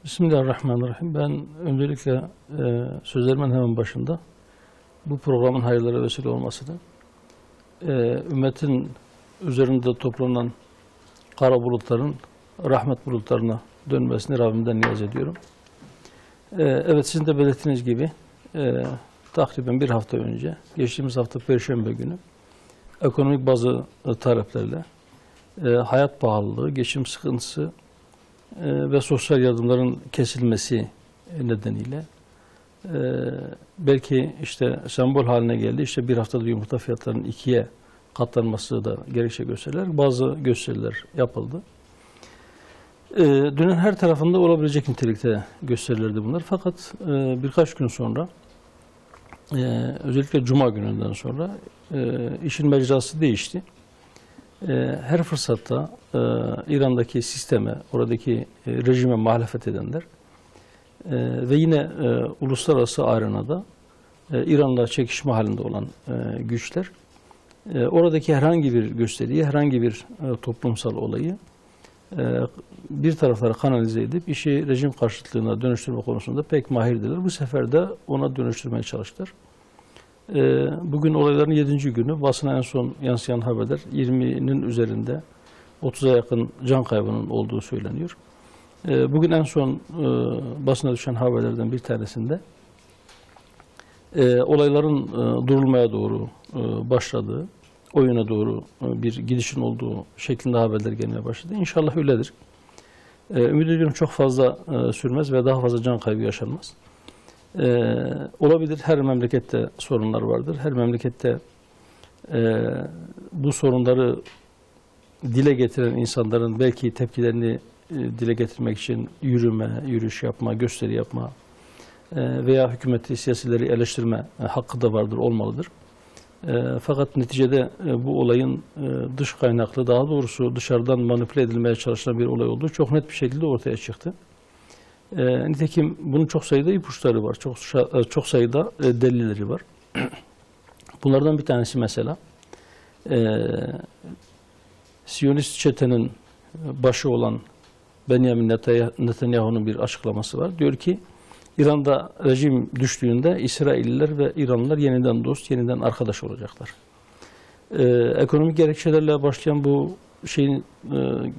Bismillahirrahmanirrahim. Ben öncelikle sözlerimin hemen başında bu programın hayırlara vesile olmasını, ümmetin üzerinde toplanan kara bulutların rahmet bulutlarına dönmesini Rabbimden niyaz ediyorum. Evet, sizin de belirttiğiniz gibi takriben bir hafta önce, geçtiğimiz hafta Perşembe günü ekonomik bazı taleplerle hayat pahalılığı, geçim sıkıntısı ve sosyal yardımların kesilmesi nedeniyle belki işte sembol haline geldi. İşte bir haftada yumurta fiyatlarının 2'ye katlanması da gerekçe gösteriler. Bazı gösteriler yapıldı. Dünyanın her tarafında olabilecek nitelikte gösterilirdi bunlar. Fakat birkaç gün sonra, özellikle Cuma gününden sonra işin mecrası değişti. Her fırsatta İran'daki sisteme, oradaki rejime muhalefet edenler ve yine uluslararası arenada İran'la çekişme halinde olan güçler oradaki herhangi bir gösteriyi, herhangi bir toplumsal olayı bir taraflara kanalize edip işi rejim karşıtlığına dönüştürme konusunda pek mahirdiler. Bu sefer de ona dönüştürmeye çalıştılar. Bugün olayların 7. günü, basına en son yansıyan haberler 20'nin üzerinde 30'a yakın can kaybının olduğu söyleniyor. Bugün en son basına düşen haberlerden bir tanesinde olayların durulmaya doğru başladığı, o yöne doğru bir gidişin olduğu şeklinde haberler gelmeye başladı. İnşallah öyledir. Ümit ediyorum çok fazla sürmez ve daha fazla can kaybı yaşanmaz. Olabilir, her memlekette sorunlar vardır. Her memlekette bu sorunları dile getiren insanların belki tepkilerini dile getirmek için yürüyüş yapma, gösteri yapma veya hükümeti, siyasileri eleştirme hakkı da vardır, olmalıdır. Fakat neticede bu olayın dış kaynaklı, daha doğrusu dışarıdan manipüle edilmeye çalışılan bir olay olduğu çok net bir şekilde ortaya çıktı. Nitekim bunun çok sayıda ipuçları var, çok sayıda delilleri var. Bunlardan bir tanesi mesela Siyonist çetenin başı olan Benjamin Netanyahu'nun bir açıklaması var. Diyor ki İran'da rejim düştüğünde İsrailliler ve İranlılar yeniden dost, yeniden arkadaş olacaklar. Ekonomik gerekçelerle başlayan bu şeyin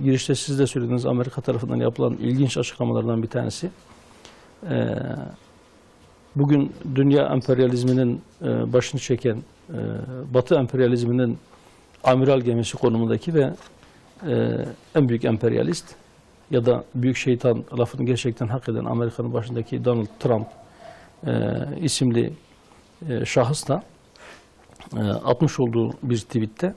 girişte siz de söylediğiniz Amerika tarafından yapılan ilginç açıklamalardan bir tanesi. Bugün dünya emperyalizminin başını çeken Batı emperyalizminin amiral gemisi konumundaki ve en büyük emperyalist ya da büyük şeytan lafını gerçekten hak eden Amerika'nın başındaki Donald Trump isimli şahıs da atmış olduğu bir tweette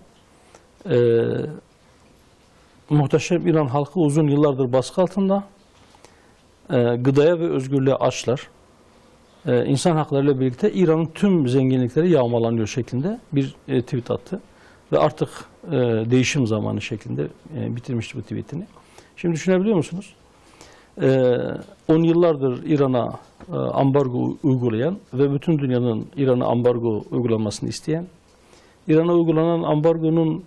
muhteşem İran halkı uzun yıllardır baskı altında, gıdaya ve özgürlüğe açlar. İnsan haklarıyla birlikte İran'ın tüm zenginlikleri yağmalanıyor şeklinde bir tweet attı. Ve artık değişim zamanı şeklinde bitirmişti bu tweetini. Şimdi düşünebiliyor musunuz? 10 yıllardır İran'a ambargo uygulayan ve bütün dünyanın İran'a ambargo uygulamasını isteyen, İran'a uygulanan ambargonun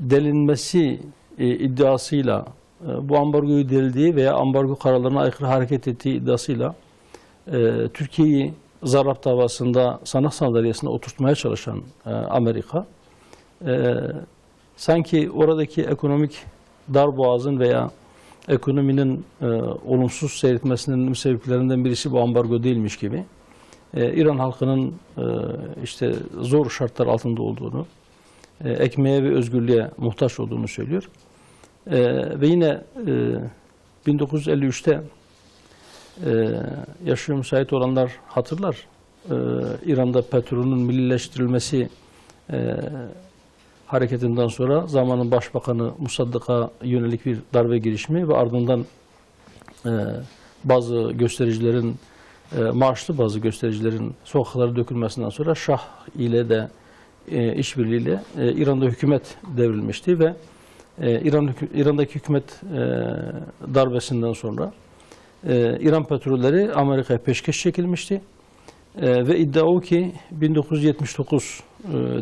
delinmesi iddiasıyla bu ambargoyu deldiği veya ambargo kararlarına aykırı hareket ettiği iddiasıyla Türkiye'yi Zarrab davasında sanık sandalyesine oturtmaya çalışan Amerika sanki oradaki ekonomik darboğazın veya ekonominin olumsuz seyretmesinin sebeplerinden birisi bu ambargo değilmiş gibi İran halkının işte zor şartlar altında olduğunu, ekmeğe ve özgürlüğe muhtaç olduğunu söylüyor. Ve yine 1953'te yaşıyor müsait olanlar hatırlar. İran'da petrolün millileştirilmesi hareketinden sonra zamanın başbakanı Musaddak'a yönelik bir darbe girişimi ve ardından bazı göstericilerin maaşlı bazı göstericilerin sokaklara dökülmesinden sonra Şah ile de işbirliğiyle İran'da hükümet devrilmişti ve İran'daki hükümet darbesinden sonra İran petrolleri Amerika'ya peşkeş çekilmişti. Ve iddia o ki 1979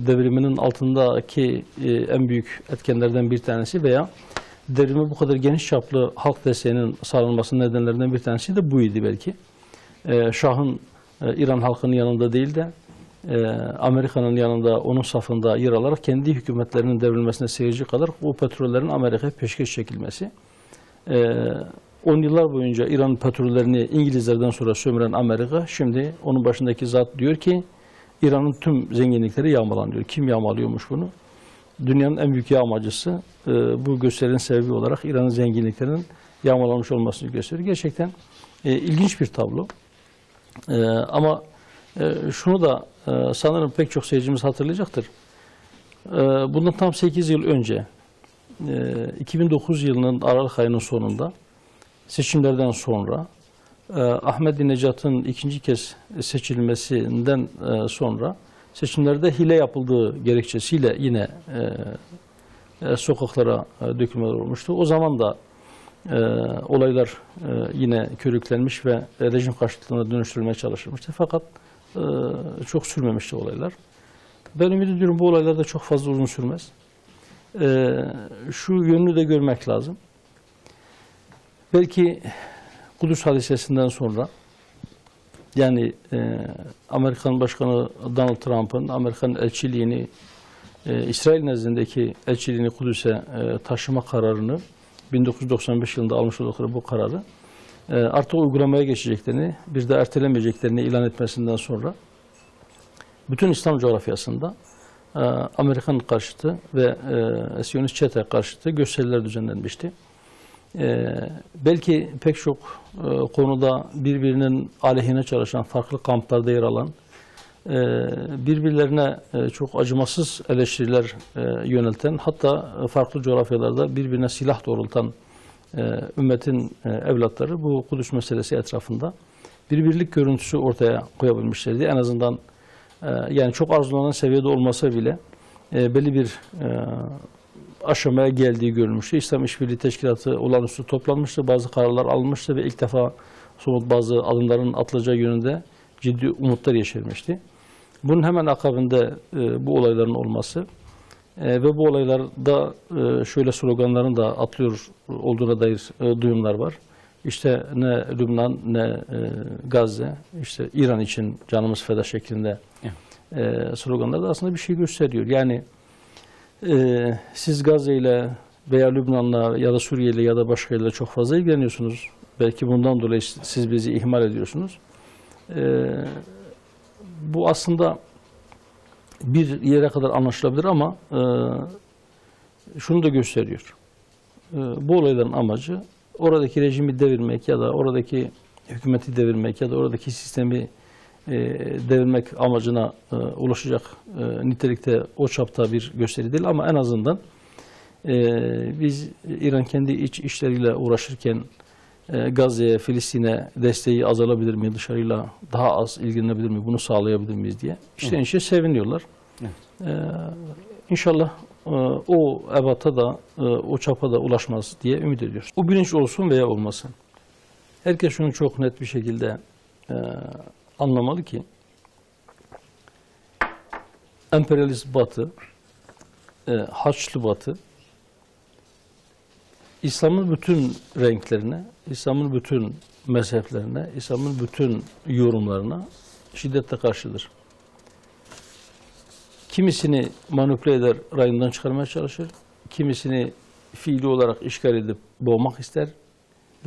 devriminin altındaki en büyük etkenlerden bir tanesi veya devrime bu kadar geniş çaplı halk desteğinin sağlanmasının nedenlerinden bir tanesi de buydu belki. Şah'ın İran halkının yanında değil de Amerika'nın yanında, onun safında yer alarak kendi hükümetlerinin devrilmesine seyirci kalır, o petrollerin Amerika'ya peşkeş çekilmesi. 10 yıllar boyunca İran petrollerini İngilizlerden sonra sömüren Amerika, şimdi onun başındaki zat diyor ki İran'ın tüm zenginlikleri yağmalanıyor. Kim yağmalıyormuş bunu? Dünyanın en büyük yağmacısı bu gösterinin sebebi olarak İran'ın zenginliklerinin yağmalanmış olmasını gösteriyor. Gerçekten ilginç bir tablo. Ama şunu da sanırım pek çok seyircimiz hatırlayacaktır. Bundan tam 8 yıl önce 2009 yılının Aralık ayının sonunda seçimlerden sonra Ahmadinejad'ın ikinci kez seçilmesinden sonra seçimlerde hile yapıldığı gerekçesiyle yine sokaklara dökülmeler olmuştu. O zaman da olaylar yine körüklenmiş ve rejim karşıtlığına dönüştürülmeye çalışılmıştı. Fakat çok sürmemişti olaylar. Ben ümit ediyorum bu olaylar da çok fazla uzun sürmez. Şu yönünü de görmek lazım. Belki Kudüs hadisesinden sonra yani Amerikan Başkanı Donald Trump'ın Amerikan elçiliğini İsrail nezdindeki elçiliğini Kudüs'e taşıma kararını 1995 yılında almış oldukları bu kararı artık uygulamaya geçeceklerini, bir de ertelemeyeceklerini ilan etmesinden sonra bütün İslam coğrafyasında Amerikan karşıtı ve Siyonist çete karşıtı gösteriler düzenlenmişti. Belki pek çok konuda birbirinin aleyhine çalışan, farklı kamplarda yer alan, birbirlerine çok acımasız eleştiriler yönelten, hatta farklı coğrafyalarda birbirine silah doğrultan ümmetin evlatları bu Kudüs meselesi etrafında bir birlik görüntüsü ortaya koyabilmişlerdi. En azından yani çok arzulanan seviyede olmasa bile belli bir aşamaya geldiği görülmüştü. İslam İşbirliği Teşkilatı olağanüstü toplanmıştı, bazı kararlar alınmıştı ve ilk defa somut bazı adımların atılacağı yönünde ciddi umutlar yeşermişti. Bunun hemen akabinde bu olayların olması ve bu olaylarda şöyle sloganların da atılıyor olduğuna dair duyumlar var. İşte ne Lübnan ne Gazze, işte İran için canımız feda şeklinde sloganlar da aslında bir şey gösteriyor. Yani siz Gazze ile veya Lübnan'la ya da Suriye ile ya da başka yerle çok fazla ilgileniyorsunuz. Belki bundan dolayı siz bizi ihmal ediyorsunuz. Bu aslında bir yere kadar anlaşılabilir ama şunu da gösteriyor. Bu olayların amacı oradaki rejimi devirmek ya da oradaki hükümeti devirmek ya da oradaki sistemi devirmek amacına ulaşacak nitelikte o çapta bir gösteri değil ama en azından biz İran kendi iç işleriyle uğraşırken Gazze'ye, Filistin'e desteği azalabilir mi, dışarıyla daha az ilgilenebilir mi, bunu sağlayabilir miyiz diye içten içe seviniyorlar. Evet. İnşallah o ebata da, o çapa da ulaşmaz diye ümit ediyoruz. O bilinç olsun veya olmasın. Herkes şunu çok net bir şekilde anlamalı ki emperyalist Batı, Haçlı Batı, İslam'ın bütün renklerine, İslam'ın bütün mezheplerine, İslam'ın bütün yorumlarına şiddetle karşıdır. Kimisini manipüle eder, rayından çıkarmaya çalışır, kimisini fiili olarak işgal edip boğmak ister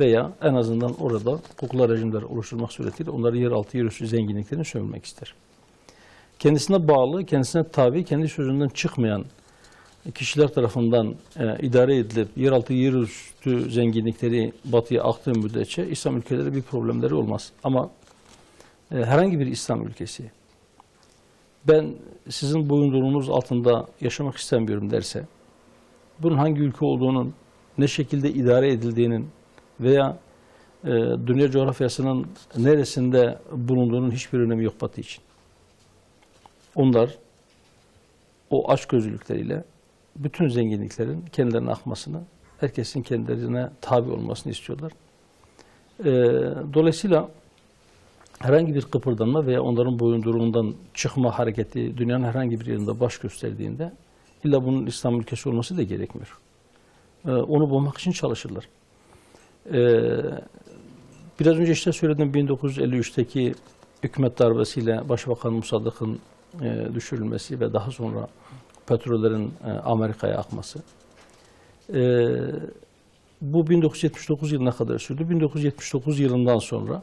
veya en azından orada kukla rejimler oluşturmak suretiyle onları yeraltı, yerüstü zenginliklerini sömürmek ister. Kendisine bağlı, kendisine tabi, kendi sözünden çıkmayan kişiler tarafından idare edilip yeraltı, yerüstü zenginlikleri batıya aktığı müddetçe İslam ülkeleri bir problemleri olmaz. Ama herhangi bir İslam ülkesi ben sizin boyunduruğunuz altında yaşamak istemiyorum derse bunun hangi ülke olduğunun, ne şekilde idare edildiğinin veya dünya coğrafyasının neresinde bulunduğunun hiçbir önemi yok Batı için. Onlar o açgözlülükleriyle bütün zenginliklerin kendilerine akmasını, herkesin kendilerine tabi olmasını istiyorlar. Dolayısıyla herhangi bir kıpırdanma veya onların boyunduruğundan çıkma hareketi dünyanın herhangi bir yerinde baş gösterdiğinde illa bunun İslam ülkesi olması da gerekmiyor. onu bulmak için çalışırlar. Biraz önce işte söyledim, 1953'teki hükümet darbesiyle Başbakan Musaddık'ın düşürülmesi ve daha sonra petrollerin Amerika'ya akması. Bu 1979 yılına kadar sürdü. 1979 yılından sonra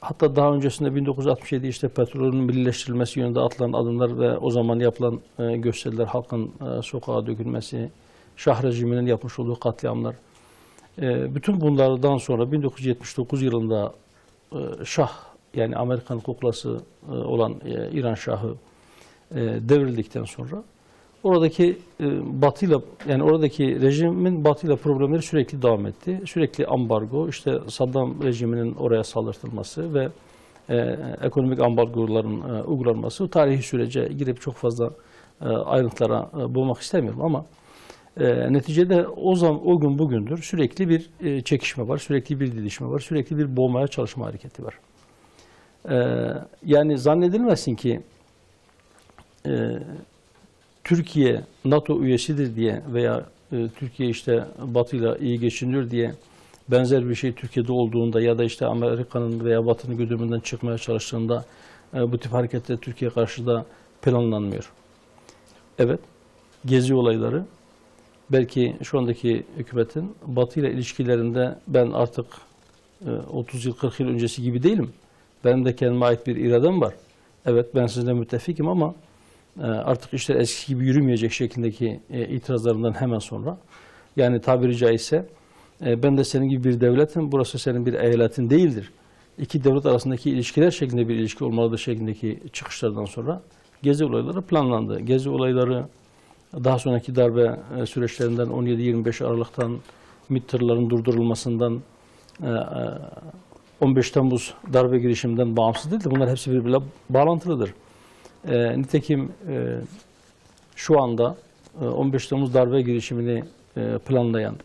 hatta daha öncesinde 1967 işte petrolün millileştirilmesi yönünde atılan adımlar ve o zaman yapılan gösteriler, halkın sokağa dökülmesi, Şah rejiminin yapmış olduğu katliamlar, bütün bunlardan sonra 1979 yılında Şah, yani Amerikan kuklası olan İran Şahı devrildikten sonra oradaki Batı'yla, yani oradaki rejimin Batı'yla problemleri sürekli devam etti. Sürekli ambargo, işte Saddam rejiminin oraya saldırtılması ve ekonomik ambargoların uygulanması. Tarihi sürece girip çok fazla ayrıntılara bulmak istemiyorum ama neticede o gün bugündür sürekli bir çekişme var, sürekli bir didişme var, sürekli bir boğmaya çalışma hareketi var. Yani zannedilmesin ki Türkiye NATO üyesidir diye veya Türkiye işte Batı'yla iyi geçiniyor diye benzer bir şey Türkiye'de olduğunda ya da işte Amerika'nın veya Batı'nın güdümünden çıkmaya çalıştığında bu tip hareketler Türkiye karşı da planlanmıyor. Evet, Gezi olayları belki şu andaki hükümetin Batı ile ilişkilerinde ben artık 30 yıl 40 yıl öncesi gibi değilim. Benim de kendime ait bir iradem var. Evet, ben sizinle müttefikim ama artık işler eskisi gibi yürümeyecek şeklindeki itirazlarından hemen sonra, yani tabiri caizse ben de senin gibi bir devletim, burası senin bir eyaletin değildir. İki devlet arasındaki ilişkiler şeklinde bir ilişki olmalıdır şeklindeki çıkışlardan sonra Gezi olayları planlandı. Gezi olayları daha sonraki darbe süreçlerinden 17-25 Aralık'tan MİT tırların durdurulmasından 15 Temmuz darbe girişiminden bağımsız değil de bunlar hepsi birbiriyle bağlantılıdır. Nitekim şu anda 15 Temmuz darbe girişimini planlayan,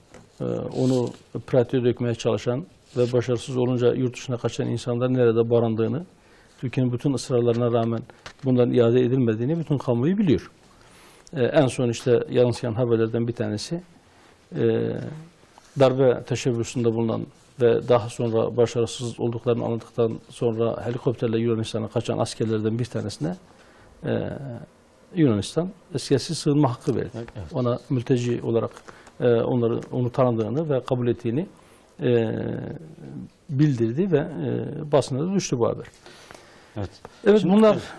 onu pratiğe dökmeye çalışan ve başarısız olunca yurt dışına kaçan insanların nerede barındığını, Türkiye'nin bütün ısrarlarına rağmen bunların iade edilmediğini bütün kamuoyu biliyor. En son işte yansıyan haberlerden bir tanesi darbe teşebbüsünde bulunan ve daha sonra başarısız olduklarını anladıktan sonra helikopterle Yunanistan'a kaçan askerlerden bir tanesine Yunanistan siyasi sığınma hakkı verdi. Evet. Ona mülteci olarak onu tanıdığını ve kabul ettiğini bildirdi ve basına da düştü bu haber. Evet. Evet,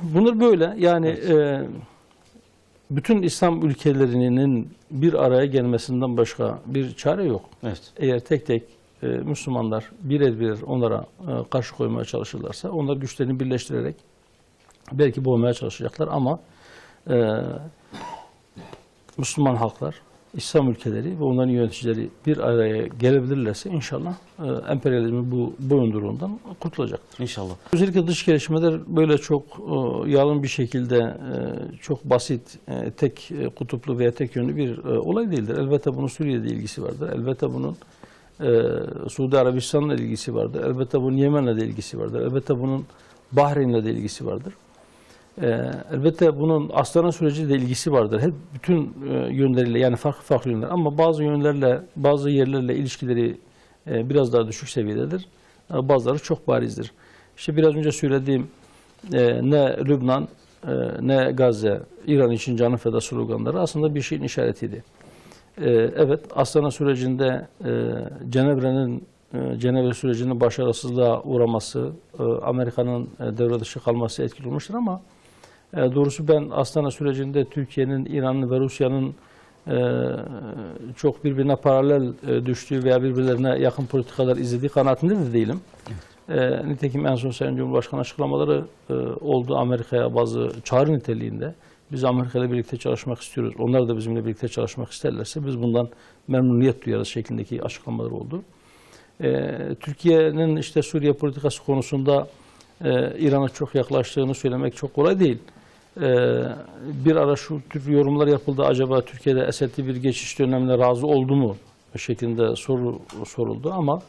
bunlar böyle. Yani evet. Bütün İslam ülkelerinin bir araya gelmesinden başka bir çare yok. Evet. Eğer tek tek Müslümanlar birer birer onlara karşı koymaya çalışırlarsa, onlar güçlerini birleştirerek belki boğmaya çalışacaklar ama Müslüman halklar, İslam ülkeleri ve onların yöneticileri bir araya gelebilirlerse inşallah emperyalizmin bu boyunduruğundan kurtulacaktır. İnşallah. Özellikle dış gelişmeler böyle çok yalın bir şekilde çok basit, tek kutuplu veya tek yönlü bir olay değildir. Elbette bunun Suriye'de ilgisi vardır. Elbette bunun Suudi Arabistan'la ilgisi vardır. Elbette bunun Yemen'le de ilgisi vardır. Elbette bunun Bahreyn'le de ilgisi vardır. Elbette bunun Astana süreciyle de ilgisi vardır. Hep bütün yönleriyle, yani farklı yönler, ama bazı yönlerle, bazı yerlerle ilişkileri biraz daha düşük seviyededir. Bazıları çok barizdir. İşte biraz önce söylediğim ne Lübnan ne Gazze, İran için canı feda sloganları aslında bir şeyin işaretiydi. Evet, Astana sürecinde Cenevre sürecinin başarısızlığa uğraması, Amerika'nın devre dışı kalması etkili olmuştur ama doğrusu ben Astana sürecinde Türkiye'nin, İran'ın ve Rusya'nın çok birbirine paralel düştüğü veya birbirlerine yakın politikalar izlediği kanaatinde de değilim. Nitekim en son Sayın Cumhurbaşkanı açıklamaları oldu Amerika'ya bazı çağrı niteliğinde. Biz Amerika ile birlikte çalışmak istiyoruz. Onlar da bizimle birlikte çalışmak isterlerse biz bundan memnuniyet duyarız şeklindeki açıklamalar oldu. Türkiye'nin işte Suriye politikası konusunda İran'a çok yaklaştığını söylemek çok kolay değil. Bir ara şu tür yorumlar yapıldı. Acaba Türkiye'de Esed'li bir geçiş dönemine razı oldu mu şeklinde soru soruldu ama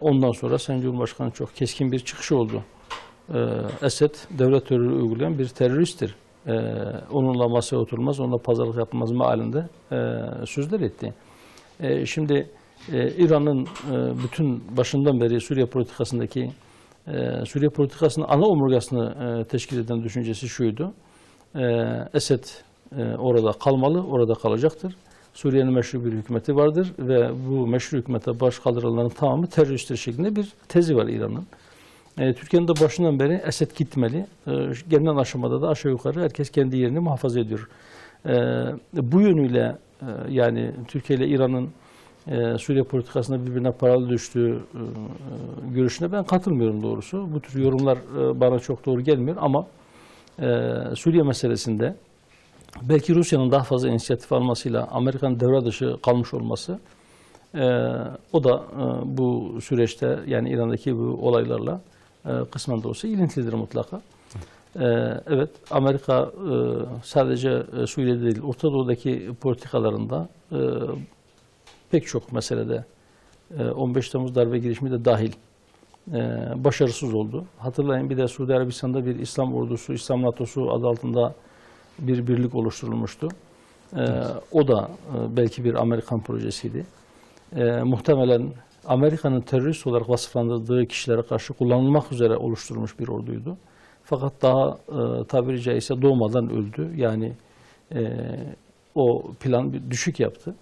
ondan sonra Sayın Cumhurbaşkanı çok keskin bir çıkış oldu. Esed devlet terörü uygulayan bir teröristtir. onunla masaya oturulmaz, onunla pazarlık yapılmaz mealinde sözler etti. Şimdi İran'ın bütün başından beri Suriye politikasının ana omurgasını teşkil eden düşüncesi şuydu: Esed orada kalmalı, orada kalacaktır. Suriye'nin meşru bir hükümeti vardır ve bu meşru hükümete baş kaldıranların tamamı teröristler şeklinde bir tezi var İran'ın. Türkiye'nin de başından beri Esed gitmeli. Gelinen aşamada da aşağı yukarı herkes kendi yerini muhafaza ediyor. Bu yönüyle yani Türkiye ile İran'ın Suriye politikasında birbirine paralel düştüğü görüşüne ben katılmıyorum doğrusu. Bu tür yorumlar bana çok doğru gelmiyor ama Suriye meselesinde belki Rusya'nın daha fazla inisiyatif almasıyla Amerika'nın devre dışı kalmış olması o da bu süreçte yani İran'daki bu olaylarla kısmen de olsa ilintilidir mutlaka. Evet, Amerika sadece Suriye'de değil, Orta Doğu'daki politikalarında pek çok meselede 15 Temmuz darbe girişimi de dahil başarısız oldu. Hatırlayın, bir de Suudi Arabistan'da bir İslam ordusu, İslam NATO'su adı altında bir birlik oluşturulmuştu. O da belki bir Amerikan projesiydi. Muhtemelen Amerika'nın terörist olarak vasıflandırdığı kişilere karşı kullanılmak üzere oluşturulmuş bir orduydu. Fakat daha tabiri caizse doğmadan öldü. Yani o plan bir düşük yaptı.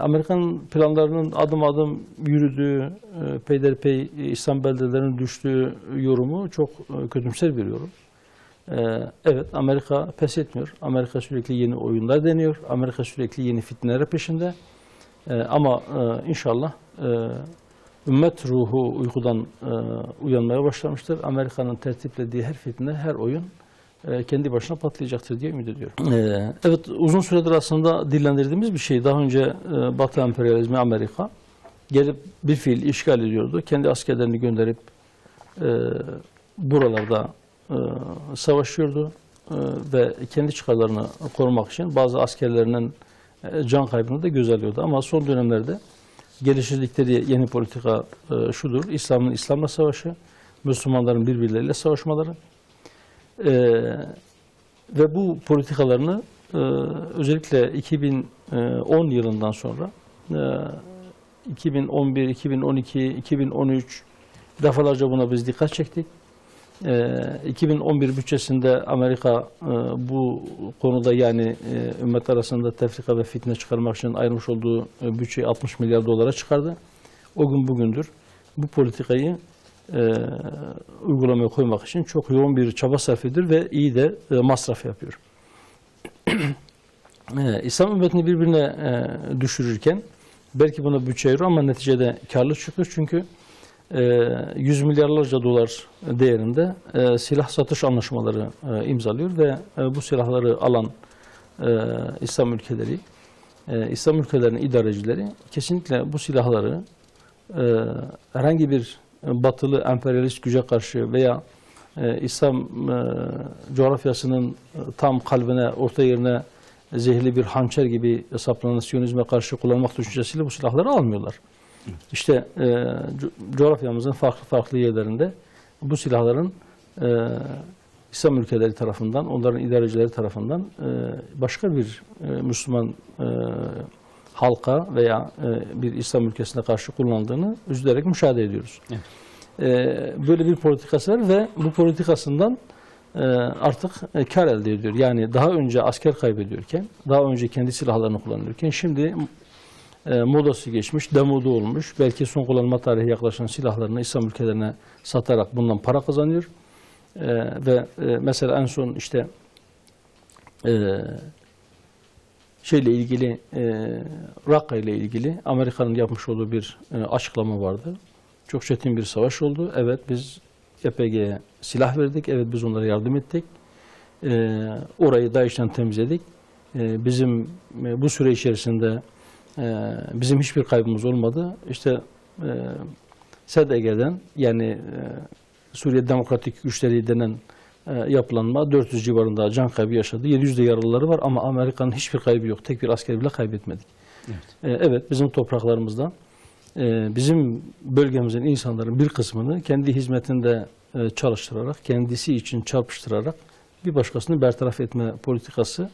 Amerikan planlarının adım adım yürüdüğü, peyderpey İslam beldelerinin düştüğü yorumu çok kötümser bir yorum. Evet, Amerika pes etmiyor. Amerika sürekli yeni oyunlar deniyor. Amerika sürekli yeni fitneler peşinde. Ama inşallah ümmet ruhu uykudan uyanmaya başlamıştır. Amerika'nın tertiplediği her fitne, her oyun kendi başına patlayacaktır diye ümit ediyorum. Evet, uzun süredir aslında dillendirdiğimiz bir şey. Daha önce Batı emperyalizmi Amerika gelip bir fiil işgal ediyordu. Kendi askerlerini gönderip buralarda savaşıyordu ve kendi çıkarlarını korumak için bazı askerlerinin can kaybını da göze alıyordu. Ama son dönemlerde geliştirdikleri yeni politika şudur: İslam'ın İslam'la savaşı, Müslümanların birbirleriyle savaşmaları ve bu politikalarını özellikle 2010 yılından sonra 2011, 2012, 2013 defalarca buna biz dikkat çektik. 2011 bütçesinde Amerika bu konuda yani ümmet arasında tefrika ve fitne çıkarmak için ayırmış olduğu bütçeyi 60 milyar dolara çıkardı. O gün bugündür bu politikayı uygulamaya koymak için çok yoğun bir çaba sarf ediyor ve iyi de masraf yapıyor. İslam ümmetini birbirine düşürürken belki buna bütçe ayırıyor ama neticede karlı çıkıyor çünkü 100 milyarlarca dolar değerinde silah satış anlaşmaları imzalıyor ve bu silahları alan İslam ülkeleri, İslam ülkelerinin idarecileri kesinlikle bu silahları herhangi bir batılı emperyalist güce karşı veya İslam coğrafyasının tam kalbine, orta yerine zehirli bir hançer gibi saplanan Siyonizme karşı kullanmak düşüncesiyle bu silahları almıyorlar. İşte coğrafyamızın farklı yerlerinde bu silahların İslam ülkeleri tarafından, onların idarecileri tarafından başka bir Müslüman halka veya bir İslam ülkesine karşı kullanıldığını üzülerek müşahede ediyoruz. Evet. Böyle bir politikası var ve bu politikasından artık kar elde ediyor. Yani daha önce asker kaybediyorken, daha önce kendi silahlarını kullanıyorken şimdi modası geçmiş, demodu olmuş. Belki son kullanma tarihi yaklaşan silahlarını İslam ülkelerine satarak bundan para kazanıyor. Ve mesela en son işte şeyle ilgili Rakka ile ilgili Amerika'nın yapmış olduğu bir açıklama vardı. Çok çetin bir savaş oldu. Evet, biz YPG'ye silah verdik. Evet, biz onlara yardım ettik. Orayı DAEŞ'ten temizledik. Bizim bu süre içerisinde bizim hiçbir kaybımız olmadı. İşte SDG'den yani Suriye Demokratik Güçleri denen yapılanma 400 civarında can kaybı yaşadı. 700 de yaralıları var ama Amerika'nın hiçbir kaybı yok. Tek bir asker bile kaybetmedik. Evet, evet, bizim topraklarımızda bizim bölgemizin insanların bir kısmını kendi hizmetinde çalıştırarak, kendisi için çarpıştırarak bir başkasını bertaraf etme politikası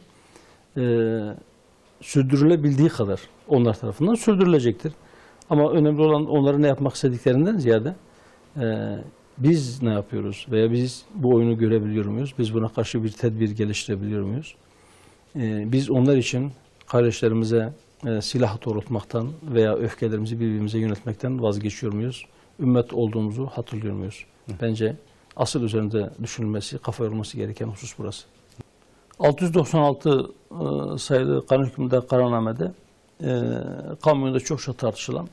sürdürülebildiği kadar onlar tarafından sürdürülecektir. Ama önemli olan onların ne yapmak istediklerinden ziyade biz ne yapıyoruz veya biz bu oyunu görebiliyor muyuz? Biz buna karşı bir tedbir geliştirebiliyor muyuz? Biz onlar için kardeşlerimize silah doğrultmaktan veya öfkelerimizi birbirimize yöneltmekten vazgeçiyor muyuz? Ümmet olduğumuzu hatırlıyor muyuz? Bence asıl üzerinde düşünülmesi, kafa yorulması gereken husus burası. 696 sayılı kanun hükmünde kararnamede kamuoyunda çokça tartışılan,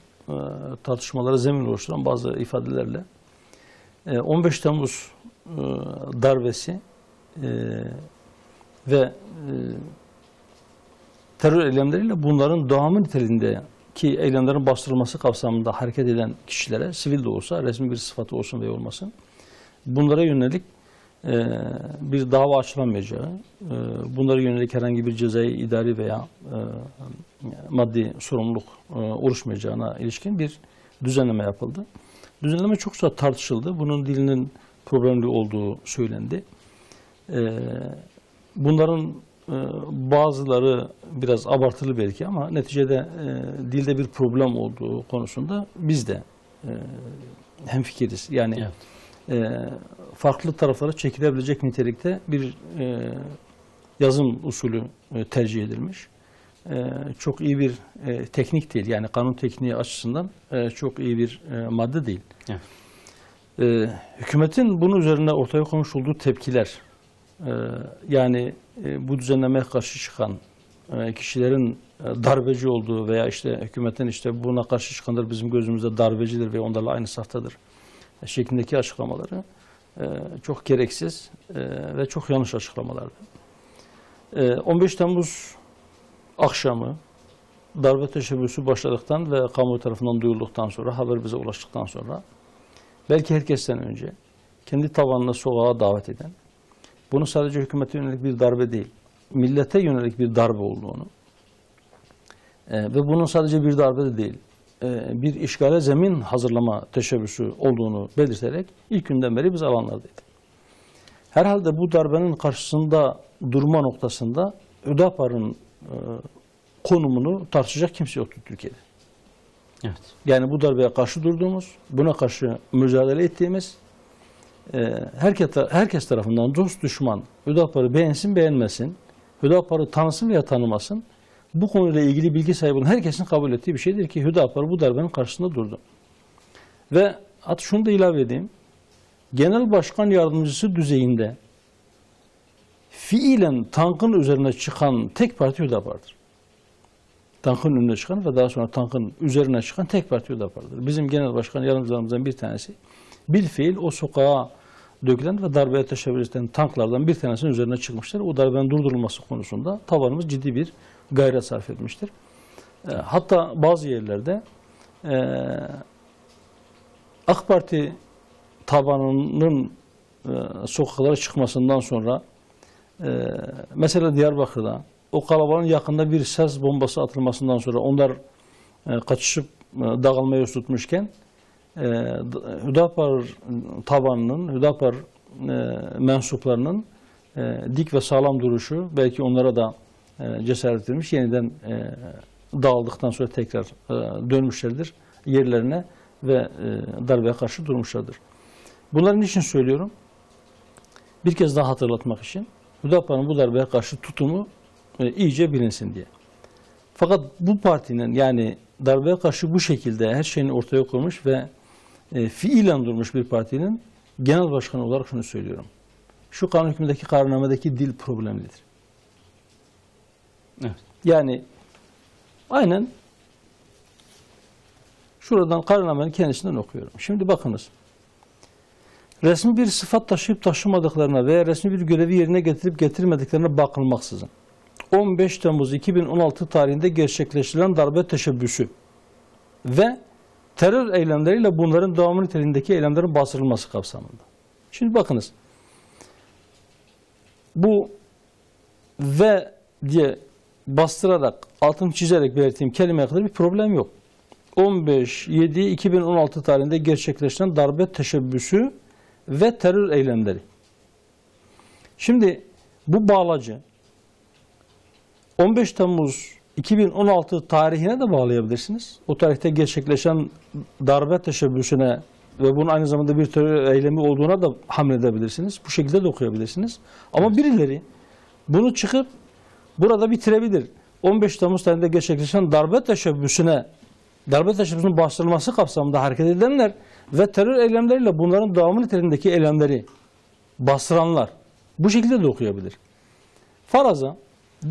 tartışmalara zemin oluşturan bazı ifadelerle 15 Temmuz darbesi ve terör eylemleriyle bunların devamı niteliğindeki eylemlerin bastırılması kapsamında hareket eden kişilere, sivil de olsa, resmi bir sıfatı olsun veya olmasın, bunlara yönelik bir dava açılamayacağı, bunlara yönelik herhangi bir cezai, idari veya maddi sorumluluk oluşmayacağına ilişkin bir düzenleme yapıldı. Düzenleme çokça tartışıldı. Bunun dilinin problemli olduğu söylendi. Bunların bazıları biraz abartılı belki ama neticede dilde bir problem olduğu konusunda biz de hemfikiriz. Yani farklı taraflara çekilebilecek nitelikte bir yazım usulü tercih edilmiş. Çok iyi bir teknik değil. Yani kanun tekniği açısından çok iyi bir madde değil. Evet. Hükümetin bunun üzerine ortaya koymuş olduğu tepkiler, yani bu düzenlemeye karşı çıkan kişilerin darbeci olduğu veya işte hükümetin işte buna karşı çıkanlar bizim gözümüzde darbecidir ve onlarla aynı saftadır şeklindeki açıklamaları çok gereksiz ve çok yanlış açıklamalardı. 15 Temmuz akşamı darbe teşebbüsü başladıktan ve kamuoyu tarafından duyulduktan sonra, haber bize ulaştıktan sonra belki herkesten önce kendi tabanını sokağa davet eden, bunu sadece hükümete yönelik bir darbe değil, millete yönelik bir darbe olduğunu ve bunun sadece bir darbe de değil, bir işgale zemin hazırlama teşebbüsü olduğunu belirterek ilk günden beri biz alanlardaydık. Herhalde bu darbenin karşısında durma noktasında Hüdapar'ın konumunu tartışacak kimse yoktu Türkiye'de. Evet. Yani bu darbeye karşı durduğumuz, buna karşı mücadele ettiğimiz, herkes tarafından dost düşman, Hüdapar'ı beğensin beğenmesin, Hüdapar'ı tanısın veya tanımasın, bu konuyla ilgili bilgi sahibi olan herkesin kabul ettiği bir şeydir ki Hüdapar bu darbenin karşısında durdu. Ve hatta şunu da ilave edeyim, Genel Başkan Yardımcısı düzeyinde fiilen tankın üzerine çıkan tek parti Hüdapar'dır. Tankın önüne çıkan ve daha sonra tankın üzerine çıkan tek parti Hüdapar'dır. Bizim Genel Başkan Yardımcılarımızdan bir tanesi bilfiil o sokağa dökülen ve darbeye teşebbüs eden tanklardan bir tanesinin üzerine çıkmıştır. O darbenin durdurulması konusunda tabanımız ciddi bir gayret sarf etmiştir. Hatta bazı yerlerde AK Parti tabanının sokaklara çıkmasından sonra mesela Diyarbakır'da o kalabalığın yakında bir ses bombası atılmasından sonra onlar kaçışıp dağılmaya yüz tutmuşken Hüdapar tabanının, Hüdapar mensuplarının dik ve sağlam duruşu belki onlara da cesaret vermiş. Yeniden dağıldıktan sonra tekrar dönmüşlerdir yerlerine ve darbeye karşı durmuşlardır. Bunları niçin söylüyorum? Bir kez daha hatırlatmak için. Hüdapar'ın bu darbeye karşı tutumu iyice bilinsin diye. Fakat bu partinin yani darbeye karşı bu şekilde her şeyini ortaya koymuş ve fiilen durmuş bir partinin genel başkanı olarak şunu söylüyorum. Şu kanun hükmündeki kararnamedeki dil problemlidir. Evet. Yani aynen şuradan kararnamenin kendisinden okuyorum. Şimdi bakınız. Resmi bir sıfat taşıyıp taşımadıklarına veya resmi bir görevi yerine getirip getirmediklerine bakılmaksızın 15 Temmuz 2016 tarihinde gerçekleştirilen darbe teşebbüsü ve terör eylemleriyle bunların devamı niteliğindeki eylemlerin bastırılması kapsamında. Şimdi bakınız. Bu ve diye bastırarak, altını çizerek belirttiğim kelimeye kadar bir problem yok. 15/7/2016 tarihinde gerçekleştirilen darbe teşebbüsü ve terör eylemleri. Şimdi bu bağlacı 15 Temmuz 2016 tarihine de bağlayabilirsiniz. O tarihte gerçekleşen darbe teşebbüsüne ve bunun aynı zamanda bir terör eylemi olduğuna da hamledebilirsiniz. Bu şekilde de okuyabilirsiniz. Ama birileri bunu çıkıp burada bitirebilir. 15 Temmuz tarihinde gerçekleşen darbe teşebbüsünün bastırılması kapsamında hareket edenler ve terör eylemleriyle bunların devamı niteliğindeki eylemleri bastıranlar bu şekilde de okuyabilir. Faraza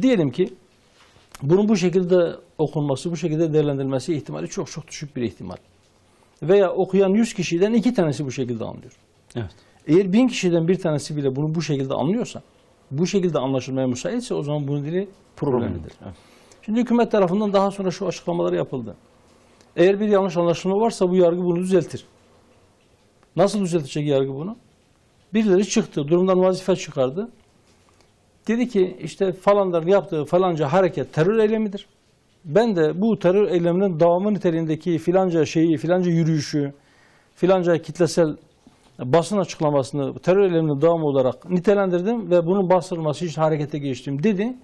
diyelim ki bunun bu şekilde okunması, bu şekilde değerlendirilmesi ihtimali çok çok düşük bir ihtimal. Veya okuyan 100 kişiden 2 tanesi bu şekilde anlıyor. Evet. Eğer 1000 kişiden bir tanesi bile bunu bu şekilde anlıyorsa, bu şekilde anlaşılmaya müsaitse o zaman bunun dili problemidir. Evet. Şimdi hükümet tarafından daha sonra şu açıklamalar yapıldı. Eğer bir yanlış anlaşılma varsa bu yargı bunu düzeltir. Nasıl düzeltecek yargı bunu? Birileri çıktı, durumdan vazife çıkardı. Dedi ki işte falanların yaptığı falanca hareket terör eylemidir. Ben de bu terör eyleminin devamı niteliğindeki filanca şeyi, filanca yürüyüşü, filanca kitlesel basın açıklamasını terör eyleminin devamı olarak nitelendirdim ve bunun bastırılması için harekete geçtim dedi.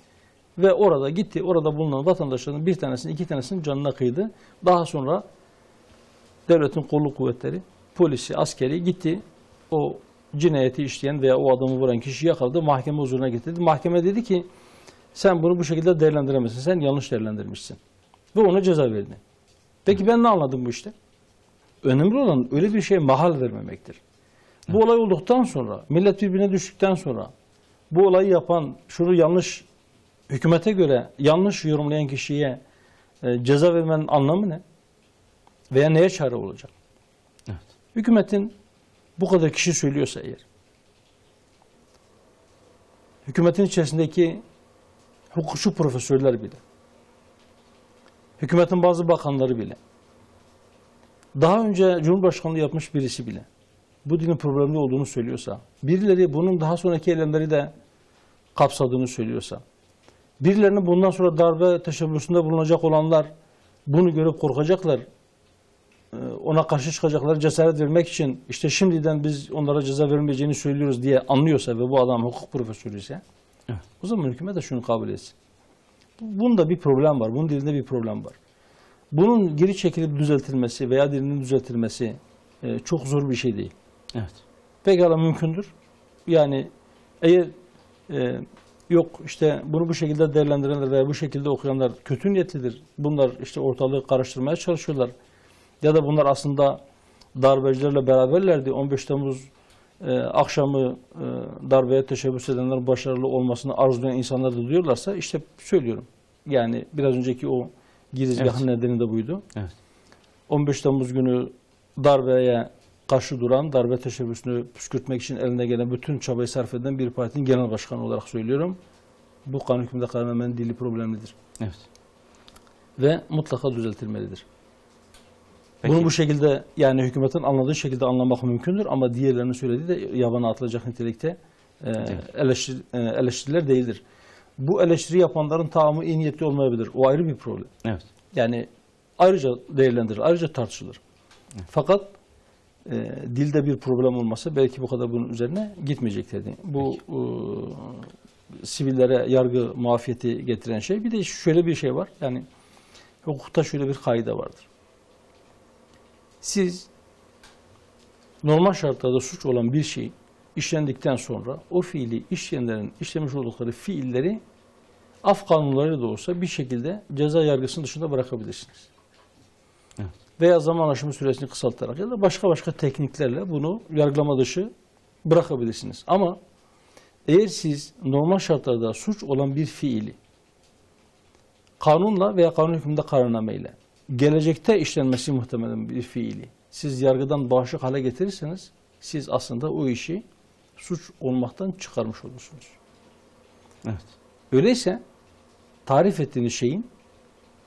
Ve orada gitti, orada bulunan vatandaşların bir tanesinin, 2 tanesinin canına kıydı. Daha sonra devletin kolluk kuvvetleri, polisi, askeri gitti. O cinayeti işleyen veya o adamı vuran kişiyi yakaladı, mahkeme huzuruna getirdi. Mahkeme dedi ki sen bunu bu şekilde değerlendiremezsin, sen yanlış değerlendirmişsin. Ve ona ceza verdi. Peki ben ne anladım bu işte? Önemli olan öyle bir şeye mahal vermemektir. Bu olay olduktan sonra, millet birbirine düştükten sonra bu olayı yapan, şunu yanlış, hükümete göre yanlış yorumlayan kişiye ceza vermenin anlamı ne? Veya neye çare olacak? Evet. Hükümetin bu kadar kişi söylüyorsa eğer, hükümetin içerisindeki hukukçu profesörler bile, hükümetin bazı bakanları bile, daha önce Cumhurbaşkanlığı yapmış birisi bile bu dilin problemli olduğunu söylüyorsa, birileri bunun daha sonraki eylemleri de kapsadığını söylüyorsa, birilerinin bundan sonra darbe teşebbüsünde bulunacak olanlar bunu görüp korkacaklar, ona karşı çıkacaklar, cesaret vermek için işte şimdiden biz onlara ceza vermeyeceğini söylüyoruz diye anlıyorsa ve bu adam hukuk profesörü ise Evet. o zaman hükümet de şunu kabul etsin. Bunda bir problem var, bunun dilinde bir problem var. Bunun geri çekilip düzeltilmesi veya dilinin düzeltilmesi çok zor bir şey değil. Evet. Pekala mümkündür. Yani eğer yok işte bunu bu şekilde değerlendirenler veya bu şekilde okuyanlar kötü niyetlidir. Bunlar işte ortalığı karıştırmaya çalışıyorlar. Ya da bunlar aslında darbecilerle beraberlerdi. 15 Temmuz akşamı darbeye teşebbüs edenlerin başarılı olmasını arzulayan insanlar da diyorlarsa işte söylüyorum. Yani biraz önceki o girizgahın nedeni de buydu. Evet. 15 Temmuz günü darbeye karşı duran, darbe teşebbüsünü püskürtmek için eline gelen bütün çabayı sarf eden bir partinin genel başkanı olarak söylüyorum. Bu kanun hükmünde kararnamenin dili problemlidir. Evet. Ve mutlaka düzeltilmelidir. Peki. Bunu bu şekilde yani hükümetin anladığı şekilde anlamak mümkündür ama diğerlerinin söylediği de yabana atılacak nitelikte eleştiriler değildir. Bu eleştiri yapanların tamamı iyi niyetli olmayabilir. O ayrı bir problem. Evet. Yani ayrıca değerlendirilir, ayrıca tartışılır. Evet. Fakat dilde bir problem olmasa belki bu kadar bunun üzerine gitmeyeceklerdi. Bu sivillere yargı muafiyeti getiren şey. Bir de şöyle bir şey var. Yani hukukta şöyle bir kaide vardır. Siz normal şartlarda suç olan bir şey işlendikten sonra o fiili işleyenlerin işlemiş oldukları fiilleri af kanunları da olsa bir şekilde ceza yargısının dışında bırakabilirsiniz. Evet. Veya zaman aşımı süresini kısaltarak ya da başka tekniklerle bunu yargılama dışı bırakabilirsiniz. Ama eğer siz normal şartlarda suç olan bir fiili kanunla veya kanun hükmünde kararnameyle gelecekte işlenmesi muhtemelen bir fiili siz yargıdan bağışık hale getirirseniz siz aslında o işi suç olmaktan çıkarmış olursunuz. Evet. Öyleyse tarif ettiğiniz şeyin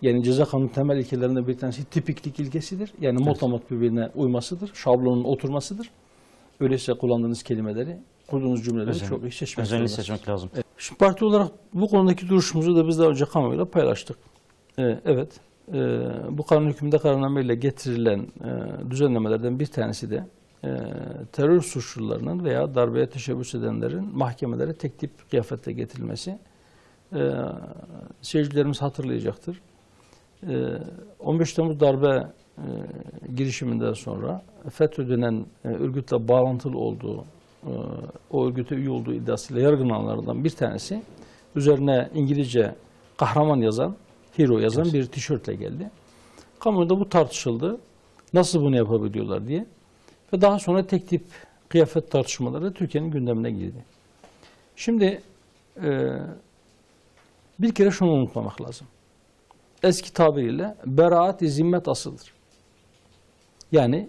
yani ceza kanunu temel ilkelerinden bir tanesi tipiklik ilkesidir. Yani motamot birbirine uymasıdır, şablonun oturmasıdır. Öyleyse kullandığınız kelimeleri, kurduğunuz cümleleri çok iyi seçmek özenli lazım. seçmek lazım. Evet. Şimdi parti olarak bu konudaki duruşumuzu da biz daha önce kamuoyuyla paylaştık. Evet, bu kanun hükmünde kararnameyle getirilen düzenlemelerden bir tanesi de terör suçlularının veya darbeye teşebbüs edenlerin mahkemelere tek tip kıyafetle getirilmesi. Seyircilerimiz hatırlayacaktır. 15 Temmuz darbe girişiminden sonra FETÖ denen örgütle bağlantılı olduğu, o örgüte üye olduğu iddiasıyla yargılananlardan bir tanesi üzerine İngilizce kahraman yazan, hero yazan bir tişörtle geldi. Kamuoyunda bu tartışıldı. Nasıl bunu yapabiliyorlar diye. Ve daha sonra tek tip kıyafet tartışmaları Türkiye'nin gündemine girdi. Şimdi bir kere şunu unutmamak lazım. Eski tabiriyle beraat-i zimmet asıldır. Yani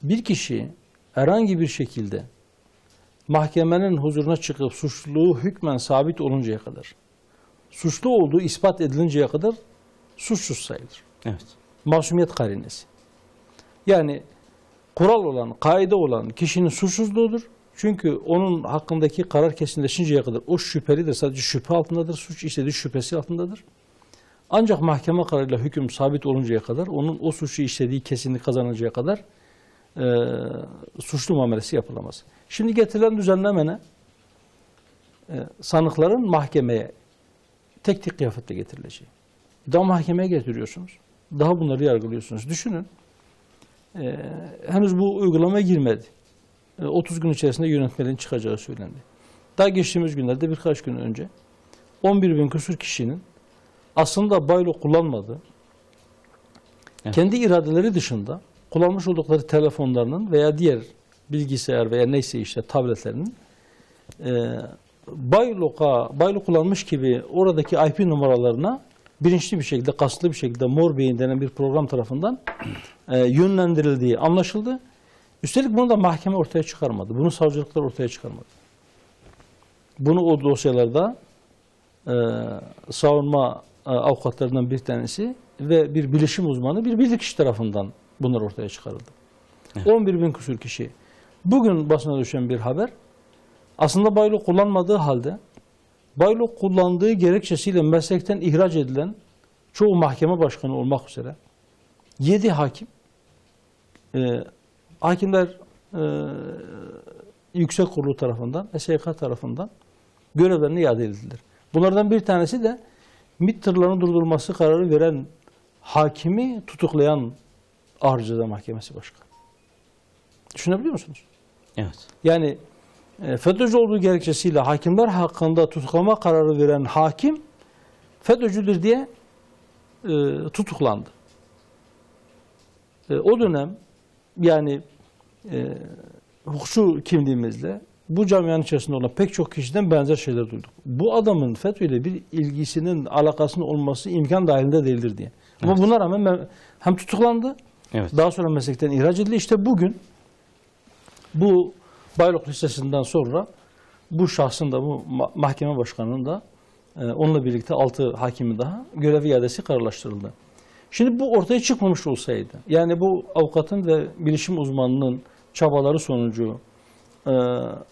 bir kişi herhangi bir şekilde mahkemenin huzuruna çıkıp suçluluğu hükmen sabit oluncaya kadar, suçlu olduğu ispat edilinceye kadar suçsuz sayılır. Evet. Masumiyet karinesi. Yani kural olan, kaide olan kişinin suçsuzluğudur. Çünkü onun hakkındaki karar kesinleşinceye kadar o şüphelidir. Sadece şüphe altındadır. Suç işlediği şüphesi altındadır. Ancak mahkeme kararıyla hüküm sabit oluncaya kadar, onun o suçu işlediği kesinlik kazanıncaya kadar suçlu muamelesi yapılamaz. Şimdi getirilen düzenleme ne? Sanıkların mahkemeye tek tek kıyafetle getirileceği. Daha mahkemeye getiriyorsunuz. Daha bunları yargılıyorsunuz. Düşünün. Henüz bu uygulamaya girmedi. 30 gün içerisinde yönetmeliğin çıkacağı söylendi. Daha geçtiğimiz günlerde birkaç gün önce 11 bin küsur kişinin aslında baylo kullanmadığı, evet, kendi iradeleri dışında kullanmış oldukları telefonlarının veya diğer bilgisayar veya neyse işte tabletlerinin baylo kullanmış gibi oradaki IP numaralarına bilinçli bir şekilde, kasıtlı bir şekilde Mor Beyin denen bir program tarafından yönlendirildiği anlaşıldı. Üstelik bunu da mahkeme ortaya çıkarmadı. Bunu savcılıklar ortaya çıkarmadı. Bunu o dosyalarda savunma avukatlarından bir tanesi ve bir bilişim uzmanı, bir bilirkişi tarafından bunlar ortaya çıkarıldı. Evet. 11 bin küsur kişi. Bugün basına düşen bir haber, aslında baylo kullanmadığı halde, baylo kullandığı gerekçesiyle meslekten ihraç edilen çoğu mahkeme başkanı olmak üzere 7 hakim, hakimler Yüksek Kurulu tarafından, SYK tarafından görevlerine iade edildiler. Bunlardan bir tanesi de MİT tırlarının durdurulması kararı veren hakimi tutuklayan Ağır Ceza Mahkemesi Başkanı. Düşünebiliyor musunuz? Evet. Yani FETÖ'cü olduğu gerekçesiyle hakimler hakkında tutuklama kararı veren hakim FETÖ'cüdür diye tutuklandı. O dönem yani hukukçu kimliğimizle bu camianın içerisinde olan pek çok kişiden benzer şeyler duyduk. Bu adamın FETÖ ile bir ilgisinin, alakasının olması imkan dahilinde değildir diye. Ama evet, buna rağmen hem tutuklandı, evet, daha sonra meslekten ihraç edildi. İşte bugün bu baylok listesinden sonra bu şahsın da, bu mahkeme başkanının da onunla birlikte 6 hakimin daha görev iadesi kararlaştırıldı. Şimdi bu ortaya çıkmamış olsaydı, yani bu avukatın ve bilişim uzmanının çabaları sonucu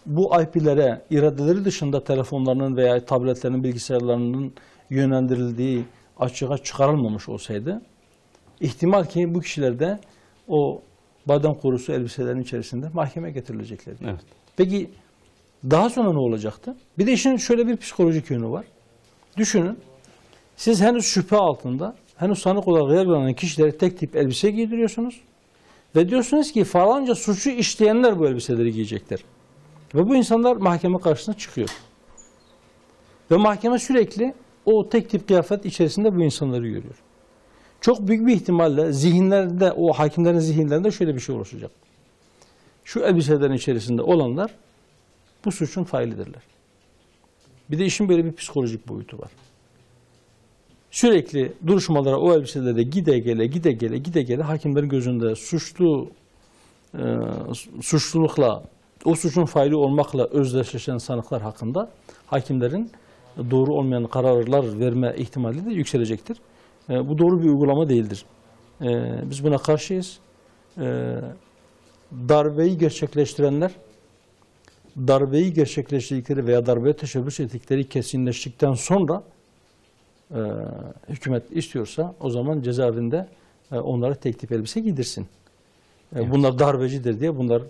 bu IP'lere iradeleri dışında telefonlarının veya tabletlerinin, bilgisayarlarının yönlendirildiği açığa çıkarılmamış olsaydı, ihtimal ki bu kişiler de o badem korusu elbiselerin içerisinde mahkemeye getirileceklerdi. Evet. Peki daha sonra ne olacaktı? Bir de işin şöyle bir psikolojik yönü var. Düşünün, siz henüz şüphe altında, henüz sanık olarak yargılanan kişilere tek tip elbise giydiriyorsunuz ve diyorsunuz ki falanca suçu işleyenler bu elbiseleri giyecekler. Ve bu insanlar mahkeme karşısına çıkıyor. Ve mahkeme sürekli o tek tip kıyafet içerisinde bu insanları görüyor. Çok büyük bir ihtimalle zihinlerinde, o hakimlerin zihinlerinde şöyle bir şey oluşacak. Şu elbiselerin içerisinde olanlar bu suçun failidirler. Bir de işin böyle bir psikolojik boyutu var. Sürekli duruşmalara o elbiselerde gide gele hakimlerin gözünde suçlulukla, o suçun faili olmakla özdeşleşen sanıklar hakkında hakimlerin doğru olmayan kararlar verme ihtimali de yükselecektir. Bu doğru bir uygulama değildir. Biz buna karşıyız. Darbeyi gerçekleştirenler, darbeyi gerçekleştirdikleri veya darbeye teşebbüs ettikleri kesinleştikten sonra hükümet istiyorsa o zaman cezaevinde onlara tek tip elbise giydirsin. Evet. Bunlar darbecidir diye, bunlar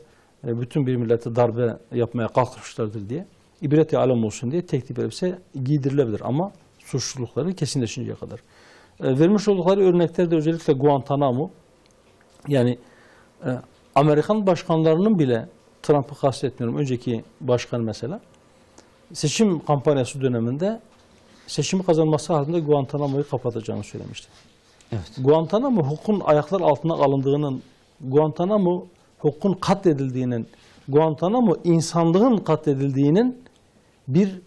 bütün bir millete darbe yapmaya kalkmışlardır diye, ibret-i alem olsun diye tek tip elbise giydirilebilir ama suçlulukları kesinleşinceye kadar. Vermiş oldukları örneklerde özellikle Guantanamo, yani Amerikan başkanlarının bile, Trump'ı kastetmiyorum, önceki başkan mesela, seçim kampanyası döneminde seçimi kazanması halinde Guantanamo'yu kapatacağını söylemişti. Evet. Guantanamo hukukun ayaklar altına alındığının, Guantanamo hukukun katledildiğinin, Guantanamo insanlığın katledildiğinin bir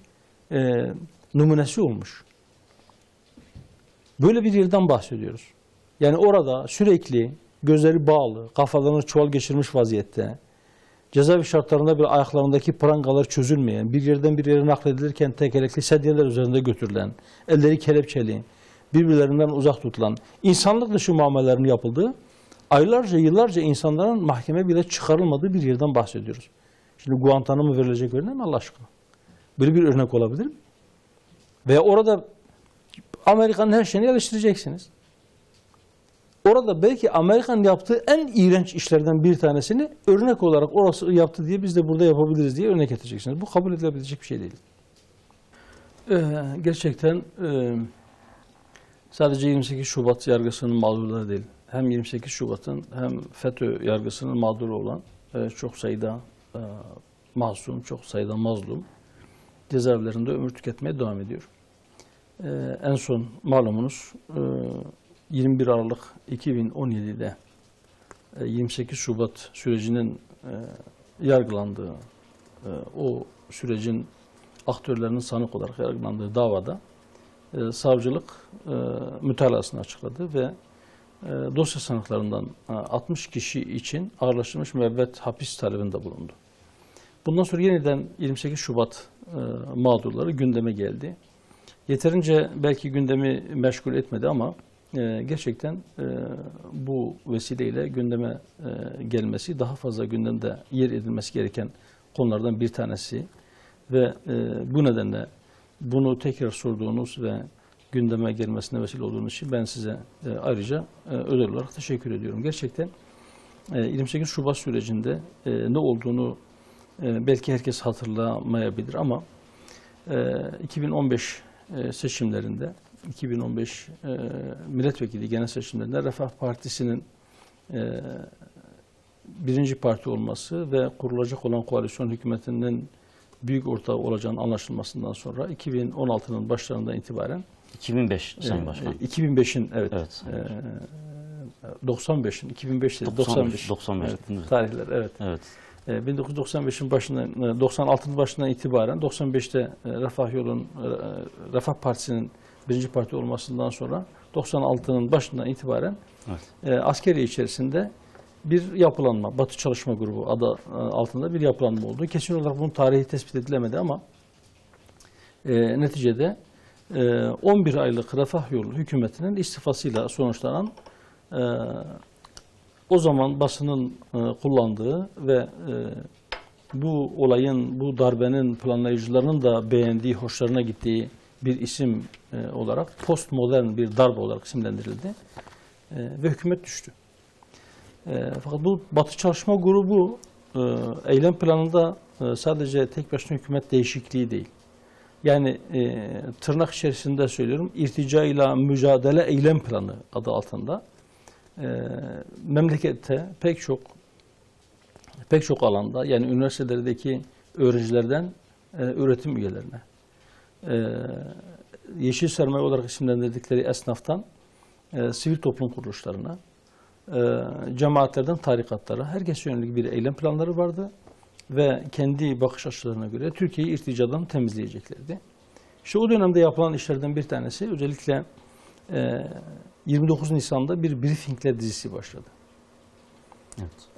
numunesi olmuş. Böyle bir yerden bahsediyoruz. Yani orada sürekli gözleri bağlı, kafalarını çuval geçirmiş vaziyette, cezaevi şartlarında bir ayaklarındaki prangalar çözülmeyen, bir yerden bir yere nakledilirken tekerlekli sedyeler üzerinde götürülen, elleri kelepçeli, birbirlerinden uzak tutulan, insanlık dışı muamelelerin yapıldığı, aylarca, yıllarca insanların mahkeme bile çıkarılmadığı bir yerden bahsediyoruz. Şimdi Guantanamo verilecek örnek mi Allah aşkına? Böyle bir örnek olabilir mi? Veya orada Amerika'nın her şeyini eleştireceksiniz. Orada belki Amerika'nın yaptığı en iğrenç işlerden bir tanesini örnek olarak orası yaptı diye biz de burada yapabiliriz diye örnek edeceksiniz. Bu kabul edilebilecek bir şey değil. Gerçekten sadece 28 Şubat yargısının mağdurları değil, hem 28 Şubat'ın hem FETÖ yargısının mağduru olan çok sayıda masum, çok sayıda mazlum cezaevlerinde ömür tüketmeye devam ediyor. En son malumunuz 21 Aralık 2017'de 28 Şubat sürecinin yargılandığı, o sürecin aktörlerinin sanık olarak yargılandığı davada savcılık mütalasını açıkladı ve dosya sanıklarından 60 kişi için ağırlaştırılmış müebbet hapis talebinde bulundu. Bundan sonra yeniden 28 Şubat mağdurları gündeme geldi. Yeterince belki gündemi meşgul etmedi ama gerçekten bu vesileyle gündeme gelmesi, daha fazla gündemde yer edilmesi gereken konulardan bir tanesi ve bu nedenle bunu tekrar sorduğunuz ve gündeme gelmesine vesile olduğunuz için ben size ayrıca özel olarak teşekkür ediyorum. Gerçekten 28 Şubat sürecinde ne olduğunu belki herkes hatırlamayabilir ama 2015 seçimlerinde, 2015 milletvekili genel seçimlerinde Refah Partisi'nin birinci parti olması ve kurulacak olan koalisyon hükümetinin büyük ortağı olacağının anlaşılmasından sonra 2016'nın başlarından itibaren 2005 Sayın Başkan. 2005'in evet, Evet. 95'in 2005 değil, 95 evet, tarihler evet. Evet. 1995'in başından 96'nın başından itibaren 95'te Refah Partisi'nin birinci parti olmasından sonra 96'nın başından itibaren Evet. askeri içerisinde bir yapılanma, Batı Çalışma Grubu adı altında bir yapılanma oldu. Kesin olarak bunun tarihi tespit edilemedi ama neticede 11 aylık Refah Yolu hükümetinin istifasıyla sonuçlanan o zaman basının kullandığı ve bu olayın, bu darbenin planlayıcılarının da beğendiği, hoşlarına gittiği bir isim olarak postmodern bir darbe olarak isimlendirildi ve hükümet düştü. Fakat bu Batı Çalışma Grubu eylem planında sadece tek başına hükümet değişikliği değil. Yani tırnak içerisinde söylüyorum, irtica ile mücadele eylem planı adı altında memlekette pek çok alanda, yani üniversitelerdeki öğrencilerden öğretim üyelerine, yeşil sermaye olarak isimlendirdikleri esnaftan sivil toplum kuruluşlarına, cemaatlerden tarikatlara, herkes yönelik bir eylem planları vardı ve kendi bakış açılarına göre Türkiye'yi irticadan temizleyeceklerdi. İşte o dönemde yapılan işlerden bir tanesi özellikle 29 Nisan'da bir briefingler dizisi başladı. Evet.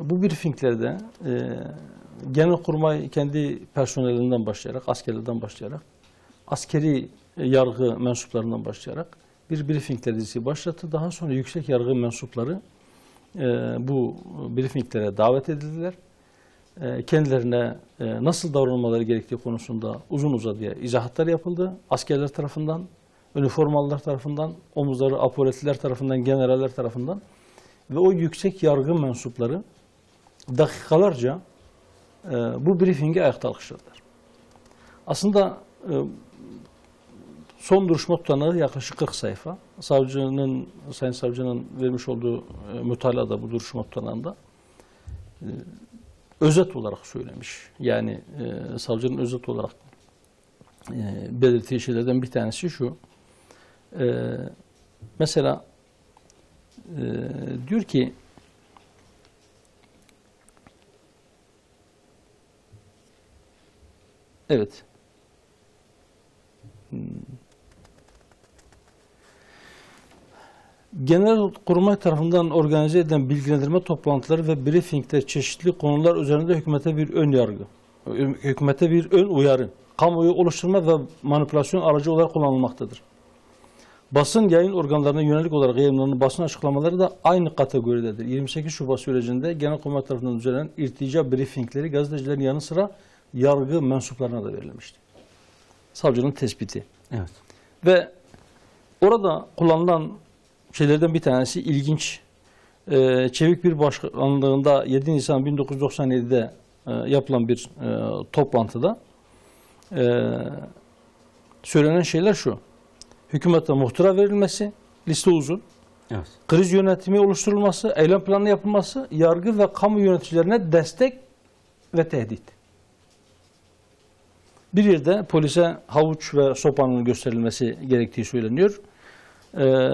Bu briefinglerde Genelkurmay kendi personelinden başlayarak, askerlerden başlayarak, askeri yargı mensuplarından başlayarak bir briefingler dizisi başlattı. Daha sonra yüksek yargı mensupları bu briefinglere davet edildiler. Kendilerine nasıl davranmaları gerektiği konusunda uzun uzadıya izahatlar yapıldı. Askerler tarafından, üniformalılar tarafından, omuzları apoletliler tarafından, generaller tarafından ve o yüksek yargı mensupları dakikalarca bu briefingi ayakta alkışladılar. Aslında son duruşma tutanağı yaklaşık 40 sayfa. Sayın Savcının vermiş olduğu mütalada bu duruşma tutanağında özet olarak söylemiş. Yani savcının özet olarak belirttiği şeylerden bir tanesi şu. Mesela diyor ki evet Genelkurmay tarafından organize edilen bilgilendirme toplantıları ve briefingler çeşitli konular üzerinde hükümete bir ön yargı, hükümete bir ön uyarı, kamuoyu oluşturma ve manipülasyon aracı olarak kullanılmaktadır. Basın yayın organlarına yönelik olarak yayınlanan basın açıklamaları da aynı kategoridedir. 28 Şubat sürecinde Genelkurmay tarafından düzenlenen irtica briefingleri gazetecilerin yanı sıra yargı mensuplarına da verilmişti. Savcının tespiti. Evet. Ve orada kullanılan şeylerden bir tanesi ilginç. Çevik bir başkanlığında 7 Nisan 1997'de yapılan bir toplantıda söylenen şeyler şu. Hükümete muhtıra verilmesi, liste uzun. Evet. Kriz yönetimi oluşturulması, eylem planı yapılması, yargı ve kamu yöneticilerine destek ve tehdit. Bir yerde polise havuç ve sopanın gösterilmesi gerektiği söyleniyor.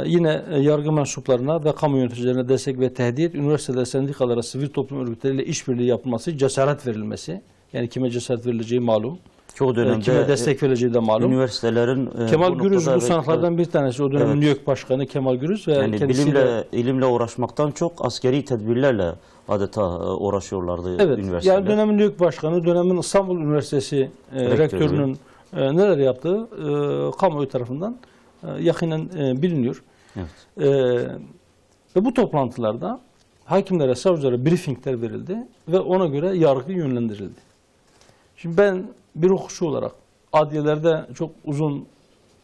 Yine yargı mensuplarına ve kamu yöneticilerine destek ve tehdit, üniversiteler, sendikalara, sivil toplum örgütleriyle işbirliği yapılması, cesaret verilmesi. Yani kime cesaret verileceği malum. Çoğu dönemde kime destek verileceği de malum. Üniversitelerin Kemal Gürüz bu sanatlardan bir tanesi. O dönemin evet. NÜYÖK Başkanı Kemal Gürüz ve yani kendisiyle ilimle uğraşmaktan çok askeri tedbirlerle adeta uğraşıyorlardı evet, üniversiteler. yani dönemin NÜYÖK Başkanı, dönemin İstanbul Üniversitesi rektörünün neler yaptığı kamuoyu tarafından yakinen biliniyor. Evet. Ve bu toplantılarda hakimlere, savcılara briefingler verildi ve ona göre yargı yönlendirildi. Şimdi ben bir hukukçu olarak adliyelerde çok uzun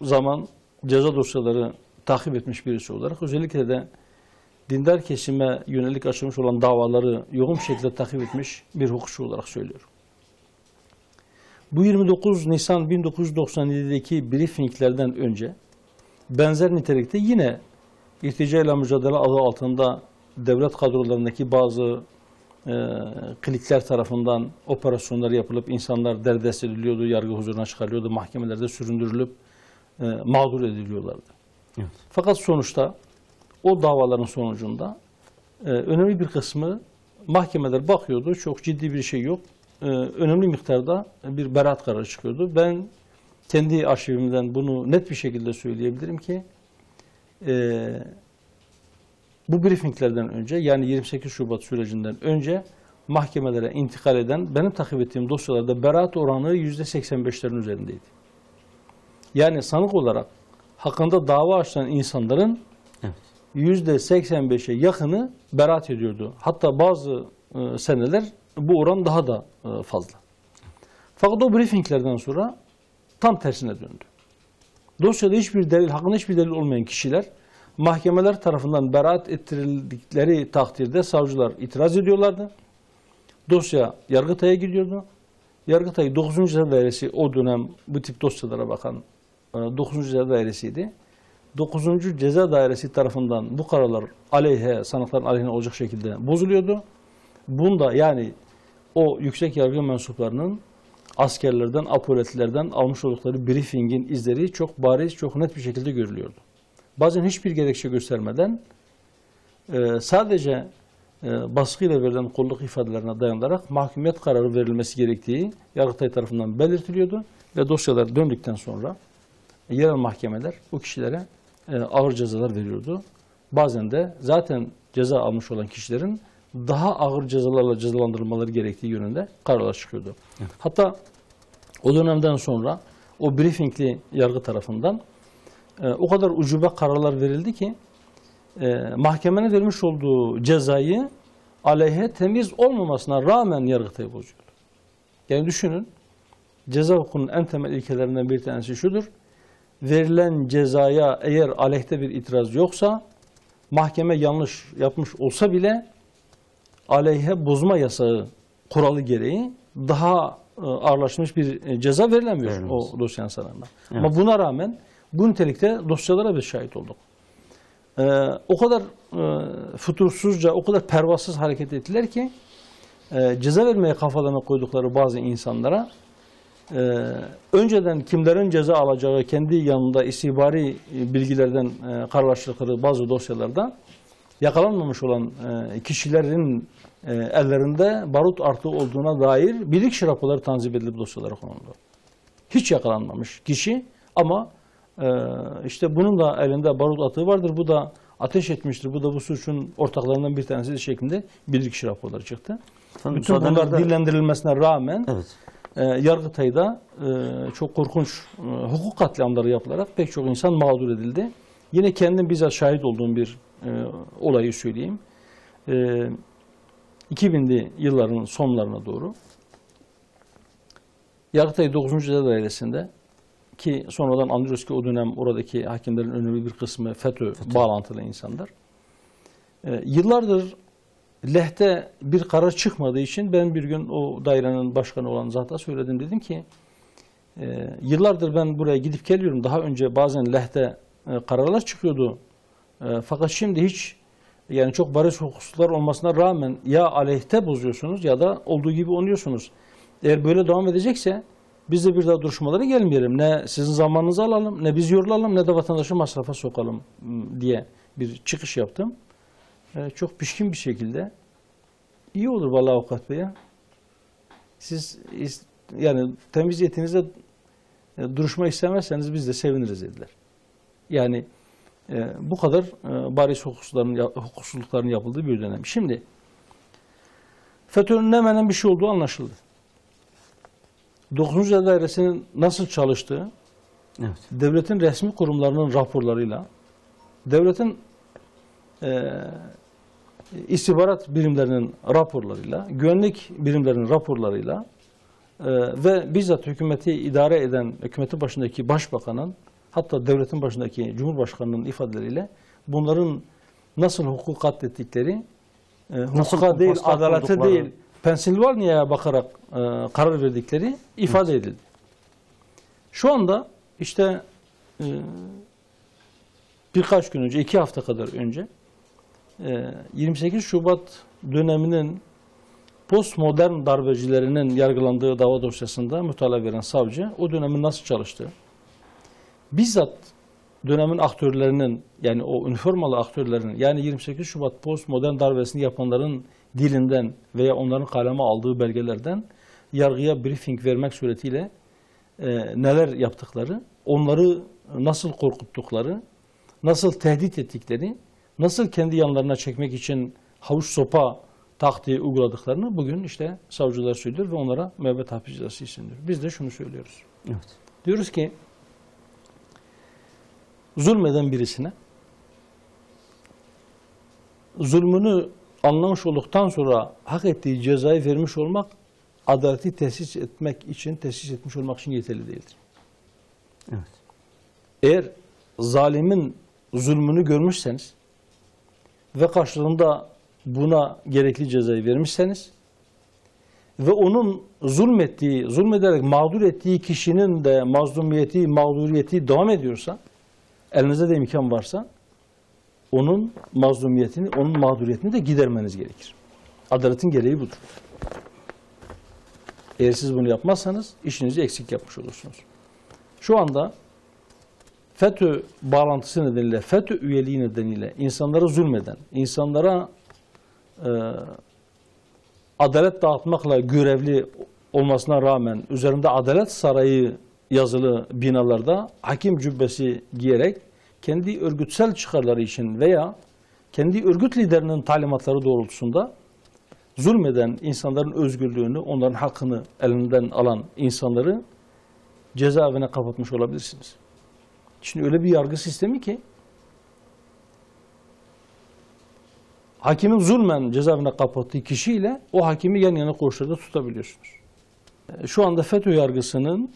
zaman ceza dosyaları takip etmiş birisi olarak özellikle de dindar kesime yönelik açılmış olan davaları yoğun bir şekilde takip etmiş bir hukukçu olarak söylüyorum. Bu 29 Nisan 1997'deki briefinglerden önce benzer nitelikte yine irticayla mücadele adı altında devlet kadrolarındaki bazı klikler tarafından operasyonlar yapılıp insanlar derdest ediliyordu, yargı huzuruna çıkarılıyordu, mahkemelerde süründürülüp mağdur ediliyorlardı. Evet. Fakat sonuçta o davaların sonucunda önemli bir kısmı mahkemeler bakıyordu, çok ciddi bir şey yok. Önemli miktarda bir beraat kararı çıkıyordu. Ben kendi arşivimden bunu net bir şekilde söyleyebilirim ki bu briefinglerden önce yani 28 Şubat sürecinden önce mahkemelere intikal eden benim takip ettiğim dosyalarda beraat oranı %85'lerin üzerindeydi. Yani sanık olarak hakkında dava açılan insanların evet. %85'e yakını beraat ediyordu. Hatta bazı seneler bu oran daha da fazla. Fakat o briefinglerden sonra tam tersine döndü. Dosyada hiçbir delil, hakkında hiçbir delil olmayan kişiler mahkemeler tarafından beraat ettirildikleri takdirde savcılar itiraz ediyorlardı. Dosya Yargıtay'a gidiyordu. Yargıtay 9. Ceza Dairesi o dönem bu tip dosyalara bakan 9. Ceza Dairesi'ydi. 9. Ceza Dairesi tarafından bu kararlar sanıkların aleyhine olacak şekilde bozuluyordu. Bunda yani o yüksek yargı mensuplarının askerlerden, apoletlerden almış oldukları briefingin izleri çok bariz, çok net bir şekilde görülüyordu. Bazen hiçbir gerekçe göstermeden sadece baskıyla verilen kolluk ifadelerine dayanarak mahkumiyet kararı verilmesi gerektiği Yargıtay tarafından belirtiliyordu ve dosyalar döndükten sonra yerel mahkemeler bu kişilere ağır cezalar veriyordu. Bazen de zaten ceza almış olan kişilerin daha ağır cezalarla cezalandırılmaları gerektiği yönünde kararlar çıkıyordu. Evet. Hatta o dönemden sonra o briefingli yargı tarafından o kadar ucube kararlar verildi ki mahkemenin vermiş olduğu cezayı aleyhe temiz olmamasına rağmen Yargıtay bozuyordu. Yani düşünün, ceza hukukunun en temel ilkelerinden bir tanesi şudur: verilen cezaya eğer aleyhte bir itiraz yoksa mahkeme yanlış yapmış olsa bile aleyhe bozma yasağı kuralı gereği daha ağırlaşmış bir ceza verilemiyor o dosyanın sanığına. Evet. Ama buna rağmen bu nitelikte dosyalara biz şahit olduk. O kadar fütursuzca, o kadar pervasız hareket ettiler ki ceza vermeye kafalarına koydukları bazı insanlara önceden kimlerin ceza alacağı kendi yanında istihbari bilgilerden kararlaştıkları bazı dosyalarda yakalanmamış olan kişilerin ellerinde barut artığı olduğuna dair bilirkişi raporları tanzim edilip dosyalara konuldu. Hiç yakalanmamış kişi ama işte bunun da elinde barut atığı vardır, bu da ateş etmiştir, bu da bu suçun ortaklarından bir tanesi şeklinde bilirkişi raporları çıktı. Efendim, bütün bunlar dillendirilmesine rağmen Yargıtay'da çok korkunç hukuk katliamları yapılarak pek çok insan mağdur edildi. Yine kendim bizzat şahit olduğum bir olayı söyleyeyim. 2000'li yılların sonlarına doğru Yargıtay 9. Ceza Dairesi'nde, ki sonradan anlıyoruz ki o dönem oradaki hakimlerin önemli bir kısmı FETÖ bağlantılı insanlar. Yıllardır lehte bir karar çıkmadığı için ben bir gün o dairenin başkanı olan zata söyledim. Dedim ki yıllardır ben buraya gidip geliyorum. Daha önce bazen lehte kararlar çıkıyordu. Fakat şimdi hiç, yani çok bariz hukuksuzluklar olmasına rağmen ya aleyhte bozuyorsunuz ya da olduğu gibi oynuyorsunuz. Eğer böyle devam edecekse biz de bir daha duruşmalara gelmeyelim. Ne sizin zamanınızı alalım, ne biz yorulalım, ne de vatandaşı masrafa sokalım diye bir çıkış yaptım. Çok pişkin bir şekilde iyi olur vallahi avukat bey ya. Siz yani temiz yetinizle duruşma istemezseniz biz de seviniriz dediler. Yani bu kadar bariz hukuksuzlukların yapıldığı bir dönem. Şimdi FETÖ'nün hemen bir şey olduğu anlaşıldı. 9. Ceza Dairesi'nin nasıl çalıştığı, devletin resmi kurumlarının raporlarıyla, devletin istihbarat birimlerinin raporlarıyla, güvenlik birimlerinin raporlarıyla ve bizzat hükümeti idare eden, hükümetin başındaki başbakanın, hatta devletin başındaki cumhurbaşkanının ifadeleriyle bunların nasıl hukuk katlettikleri, hukuka değil, adalete değil, Pensilvanya'ya bakarak karar verdikleri ifade edildi. Şu anda işte birkaç gün önce, 2 hafta kadar önce 28 Şubat döneminin postmodern darbecilerinin yargılandığı dava dosyasında mütalaa veren savcı o dönemin nasıl çalıştığı, bizzat dönemin aktörlerinin, yani o üniformalı aktörlerin, yani 28 Şubat postmodern darbesini yapanların dilinden veya onların kaleme aldığı belgelerden yargıya briefing vermek suretiyle neler yaptıkları, onları nasıl korkuttukları, nasıl tehdit ettikleri, nasıl kendi yanlarına çekmek için havuç sopa taktiği uyguladıklarını bugün işte savcılar söylüyor ve onlara müebbet hapis cezası isteniyor. Biz de şunu söylüyoruz. Evet. Diyoruz ki zulmeden birisine zulmünü anlamış olduktan sonra hak ettiği cezayı vermiş olmak, adaleti tesis etmiş olmak için yeterli değildir. Evet. Eğer zalimin zulmünü görmüşseniz ve karşılığında buna gerekli cezayı vermişseniz ve onun zulmederek mağdur ettiği kişinin de mazlumiyeti, mağduriyeti devam ediyorsa, elinizde de imkan varsa onun mazlumiyetini, onun mağduriyetini de gidermeniz gerekir. Adaletin gereği budur. Eğer siz bunu yapmazsanız işinizi eksik yapmış olursunuz. Şu anda FETÖ bağlantısı nedeniyle, FETÖ üyeliği nedeniyle insanlara zulmeden, insanlara adalet dağıtmakla görevli olmasına rağmen üzerinde Adalet Sarayı yazılı binalarda hakim cübbesi giyerek kendi örgütsel çıkarları için veya kendi örgüt liderinin talimatları doğrultusunda zulmeden insanların özgürlüğünü, onların hakkını elinden alan insanları cezaevine kapatmış olabilirsiniz. Şimdi öyle bir yargı sistemi ki hakimin zulmen cezaevine kapattığı kişiyle o hakimi yan yana koğuşlarda tutabiliyorsunuz. Şu anda FETÖ yargısının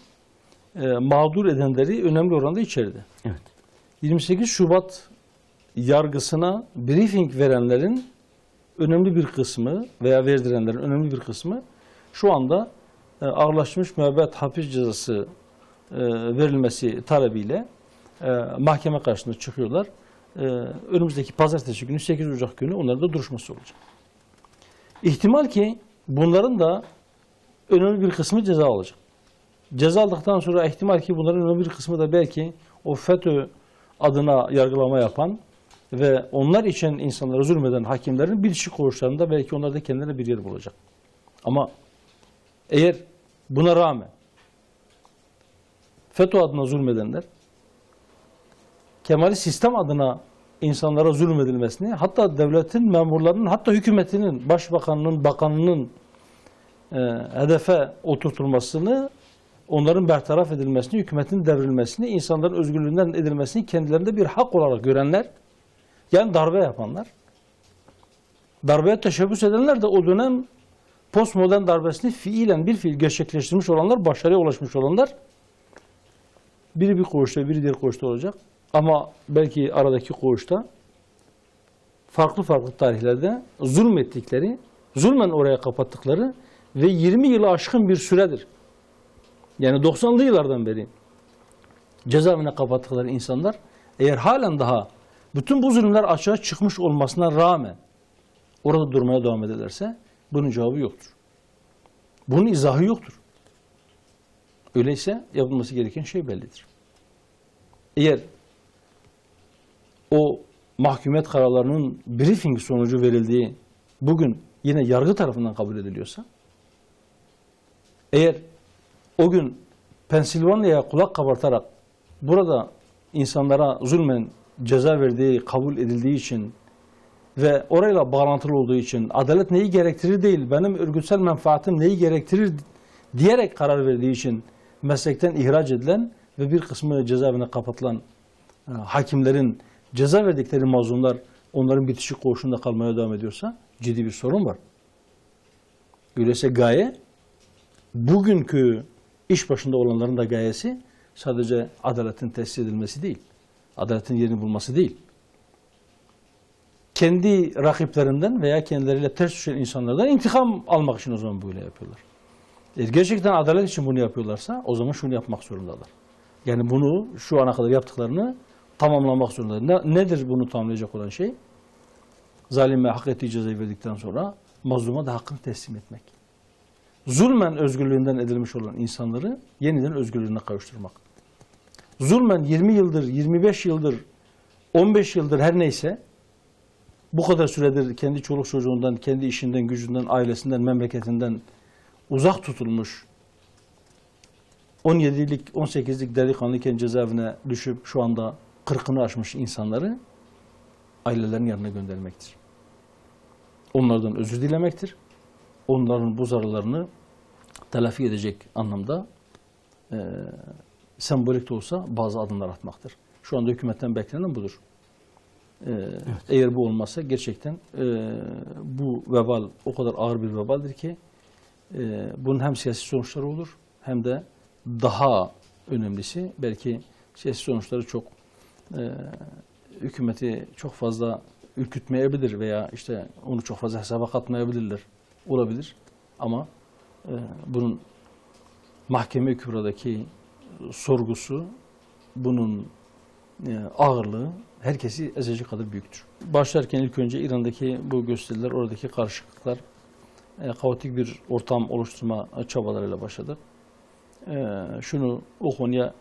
mağdur edenleri önemli oranda içeride. Evet. 28 Şubat yargısına briefing verenlerin önemli bir kısmı veya verdirenlerin önemli bir kısmı şu anda ağırlaştırılmış müebbet hapis cezası verilmesi talebiyle mahkeme karşısına çıkıyorlar. Önümüzdeki pazartesi günü 8 Ocak günü onların da duruşması olacak. İhtimal ki bunların da önemli bir kısmı ceza alacak. Ceza aldıktan sonra ihtimal ki bunların önemli bir kısmı da belki o FETÖ adına yargılama yapan ve onlar için insanlara zulmeden hakimlerin bitişik koğuşlarında belki onlar da kendilerine bir yer bulacak. Ama eğer buna rağmen FETÖ adına zulmedenler Kemalist sistem adına insanlara zulmedilmesini, hatta devletin memurlarının, hatta hükümetinin, başbakanının, bakanının hedefe oturtulmasını, onların bertaraf edilmesini, hükümetin devrilmesini, insanların özgürlüğünden edilmesini kendilerinde bir hak olarak görenler, yani darbe yapanlar, darbeye teşebbüs edenler de o dönem postmodern darbesini fiilen bir fiil gerçekleştirmiş olanlar, başarıya ulaşmış olanlar, biri bir koğuşta, biri diğer koğuşta olacak. Ama belki aradaki koğuşta farklı farklı tarihlerde zulmettikleri, zulmen oraya kapattıkları ve 20 yılı aşkın bir süredir. Yani 90'lı yıllardan beri cezaevine kapattıkları insanlar eğer halen daha bütün bu zulümler açığa çıkmış olmasına rağmen orada durmaya devam ederlerse bunun cevabı yoktur. Bunun izahı yoktur. Öyleyse yapılması gereken şey bellidir. Eğer o mahkumiyet kararlarının briefing sonucu verildiği bugün yine yargı tarafından kabul ediliyorsa, eğer o gün Pensilvanya'ya kulak kabartarak burada insanlara zulmen ceza verdiği, kabul edildiği için ve orayla bağlantılı olduğu için adalet neyi gerektirir değil, benim örgütsel menfaatim neyi gerektirir diyerek karar verdiği için meslekten ihraç edilen ve bir kısmı cezaevine kapatılan hakimlerin ceza verdikleri mazlumlar onların bitişik koğuşunda kalmaya devam ediyorsa ciddi bir sorun var. Öyleyse gaye bugünkü iş başında olanların da gayesi sadece adaletin tesis edilmesi değil, adaletin yerini bulması değil. Kendi rakiplerinden veya kendileriyle ters düşen insanlardan intikam almak için o zaman böyle yapıyorlar. Eğer gerçekten adalet için bunu yapıyorlarsa o zaman şunu yapmak zorundalar. Yani bunu şu ana kadar yaptıklarını tamamlamak zorundalar. Nedir bunu tamamlayacak olan şey? Zalime hak ettiği cezayı verdikten sonra mazluma da hakkını teslim etmek. Zulmen özgürlüğünden edilmiş olan insanları yeniden özgürlüğüne kavuşturmak. Zulmen 20 yıldır, 25 yıldır, 15 yıldır her neyse bu kadar süredir kendi çoluk çocuğundan, kendi işinden, gücünden, ailesinden, memleketinden uzak tutulmuş 17'lik, 18'lik delikanlıyken cezaevine düşüp şu anda 40'ını aşmış insanları ailelerin yanına göndermektir. Onlardan özür dilemektir. Onların bu zararlarını telafi edecek anlamda sembolik de olsa bazı adımlar atmaktır. Şu anda hükümetten beklenen budur. Evet. Eğer bu olmazsa gerçekten bu vebal o kadar ağır bir vebaldir ki bunun hem siyasi sonuçları olur hem de daha önemlisi belki siyasi sonuçları çok hükümeti çok fazla ürkütmeyebilir veya işte onu çok fazla hesaba katmayabilirler. Olabilir ama bunun mahkeme kübradaki sorgusu, bunun ağırlığı herkesi ezecek kadar büyüktür. Başlarken ilk önce İran'daki bu gösteriler, oradaki karışıklıklar, kaotik bir ortam oluşturma çabalarıyla başladık. Şunu o konuya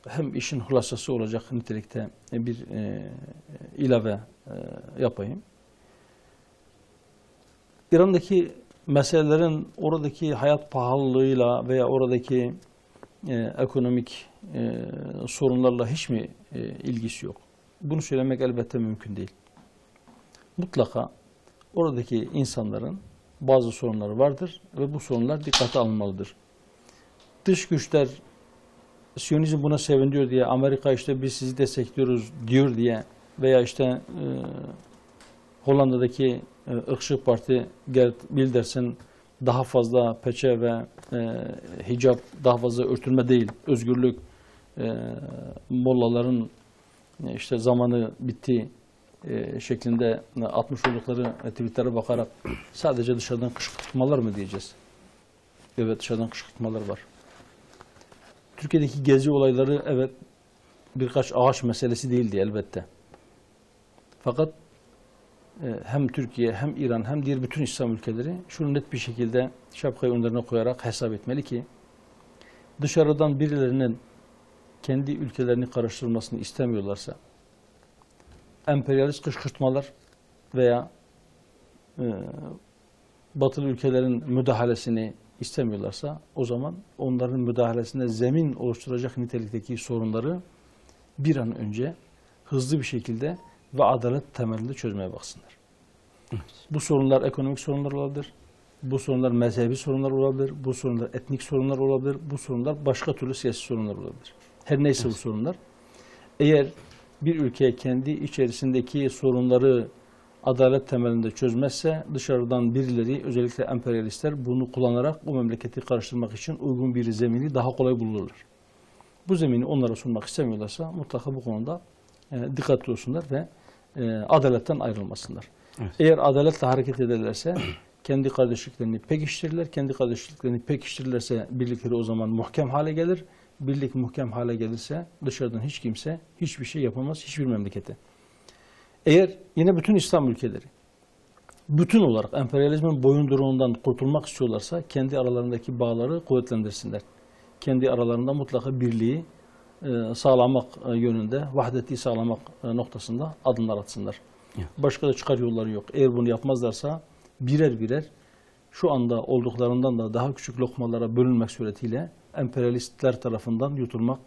hem işin hulasası olacak nitelikte bir ilave yapayım. İran'daki meselelerin oradaki hayat pahalılığıyla veya oradaki ekonomik sorunlarla hiç mi ilgisi yok? Bunu söylemek elbette mümkün değil. Mutlaka oradaki insanların bazı sorunları vardır ve bu sorunlar dikkate alınmalıdır. Dış güçler Siyonizm buna seviniyor diye, Amerika işte biz sizi destekliyoruz diyor diye veya işte Hollanda'daki ırkçı parti Geert Wilders'in daha fazla peçe ve hicap, daha fazla örtülme değil, özgürlük, mollaların işte zamanı bitti şeklinde atmış oldukları tweetlere bakarak sadece dışarıdan kışkırtmalar mı diyeceğiz? Evet, dışarıdan kışkırtmalar var. Türkiye'deki gezi olayları evet birkaç ağaç meselesi değildi elbette. Fakat hem Türkiye hem İran hem diğer bütün İslam ülkeleri şunu net bir şekilde şapkayı önlerine koyarak hesap etmeli ki dışarıdan birilerinin kendi ülkelerini karıştırmasını istemiyorlarsa emperyalist kışkırtmalar veya batılı ülkelerin müdahalesini istemiyorlarsa o zaman onların müdahalesine zemin oluşturacak nitelikteki sorunları bir an önce hızlı bir şekilde ve adalet temelinde çözmeye baksınlar. Evet. Bu sorunlar ekonomik sorunlar olabilir, bu sorunlar mezhebi sorunlar olabilir, bu sorunlar etnik sorunlar olabilir, bu sorunlar başka türlü siyasi sorunlar olabilir. Her neyse bu sorunlar. Eğer bir ülke kendi içerisindeki sorunları adalet temelinde çözmezse dışarıdan birileri, özellikle emperyalistler bunu kullanarak o memleketi karıştırmak için uygun bir zemini daha kolay bulurlar. Bu zemini onlara sunmak istemiyorlarsa mutlaka bu konuda dikkatli olsunlar ve adaletten ayrılmasınlar. Evet. Eğer adaletle hareket ederlerse kendi kardeşliklerini pekiştirirler. Kendi kardeşliklerini pekiştirirlerse birlikleri o zaman muhkem hale gelir. Birlik muhkem hale gelirse dışarıdan hiç kimse hiçbir şey yapamaz hiçbir memlekete. Eğer yine bütün İslam ülkeleri bütün olarak emperyalizmin boyunduruğundan kurtulmak istiyorlarsa kendi aralarındaki bağları kuvvetlendirsinler. Kendi aralarında mutlaka birliği sağlamak yönünde, vahdeti sağlamak noktasında adımlar atsınlar. Evet. Başka da çıkar yolları yok. Eğer bunu yapmazlarsa birer birer şu anda olduklarından da daha küçük lokmalara bölünmek suretiyle emperyalistler tarafından yutulmak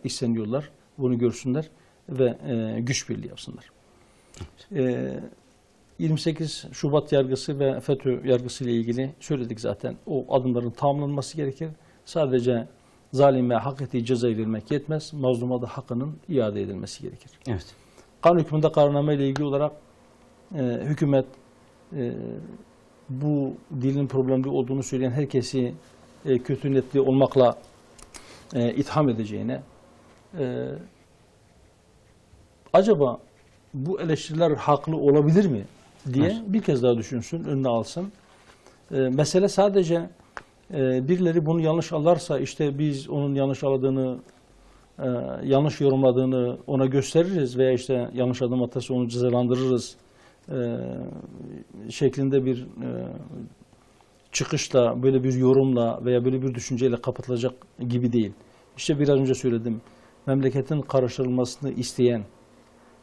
isteniyorlar. Bunu görsünler ve güç birliği yapsınlar. Evet. 28 Şubat yargısı ve FETÖ yargısı ile ilgili söyledik zaten. O adımların tamamlanması gerekir. Sadece zalime hak ettiği cezayı vermek yetmez. Mazluma da hakkının iade edilmesi gerekir. Evet. Kanun hükmünde kararname ile ilgili olarak hükümet bu dilin problemli olduğunu söyleyen herkesi kötü niyetli olmakla itham edeceğine acaba bu eleştiriler haklı olabilir mi diye bir kez daha düşünsün, önüne alsın. Mesele sadece birileri bunu yanlış alırsa işte biz onun yanlış aladığını, yanlış yorumladığını ona gösteririz veya işte yanlış adım atarsa onu cezalandırırız şeklinde bir çıkışla, böyle bir yorumla veya böyle bir düşünceyle kapatılacak gibi değil. İşte biraz önce söyledim. Memleketin karıştırılmasını isteyen,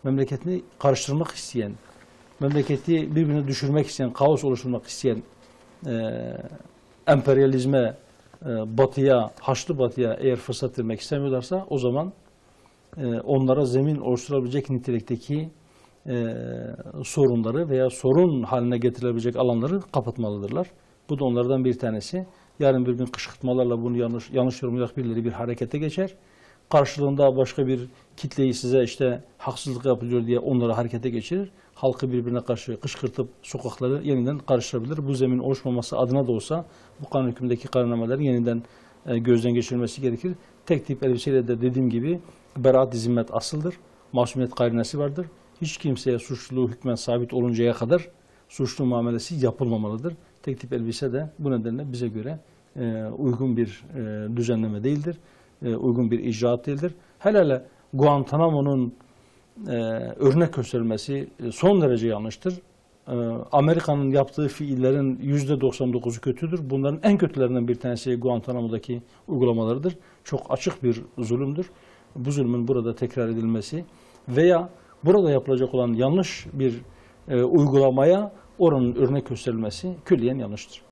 memleketini karıştırmak isteyen, memleketi birbirine düşürmek isteyen, kaos oluşturmak isteyen emperyalizme, batıya, Haçlı batıya eğer fırsat vermek istemiyorlarsa o zaman onlara zemin oluşturabilecek nitelikteki sorunları veya sorun haline getirilebilecek alanları kapatmalıdırlar. Bu da onlardan bir tanesi. Yarın bir gün kışkırtmalarla bunu yanlış yorumlayarak birileri bir harekete geçer. Karşılığında başka bir kitleyi size işte haksızlık yapılıyor diye onları harekete geçirir. Halkı birbirine karşı kışkırtıp sokakları yeniden karıştırabilir. Bu zemin oluşmaması adına da olsa bu kanun hükmündeki kararnamelerin yeniden gözden geçirilmesi gerekir. Tek tip elbiseyle de dediğim gibi beraat-i zimmet asıldır. Masumiyet karinesi vardır. Hiç kimseye suçluluğu hükmen sabit oluncaya kadar suçlu muamelesi yapılmamalıdır. Tek tip elbise de bu nedenle bize göre uygun bir düzenleme değildir. Uygun bir icraat değildir. Hele Guantanamo'nun örnek gösterilmesi son derece yanlıştır. Amerika'nın yaptığı fiillerin %99'u kötüdür. Bunların en kötülerinden bir tanesi Guantanamo'daki uygulamalarıdır. Çok açık bir zulümdür. Bu zulmün burada tekrar edilmesi veya burada yapılacak olan yanlış bir uygulamaya oranın örnek gösterilmesi külliyen yanlıştır.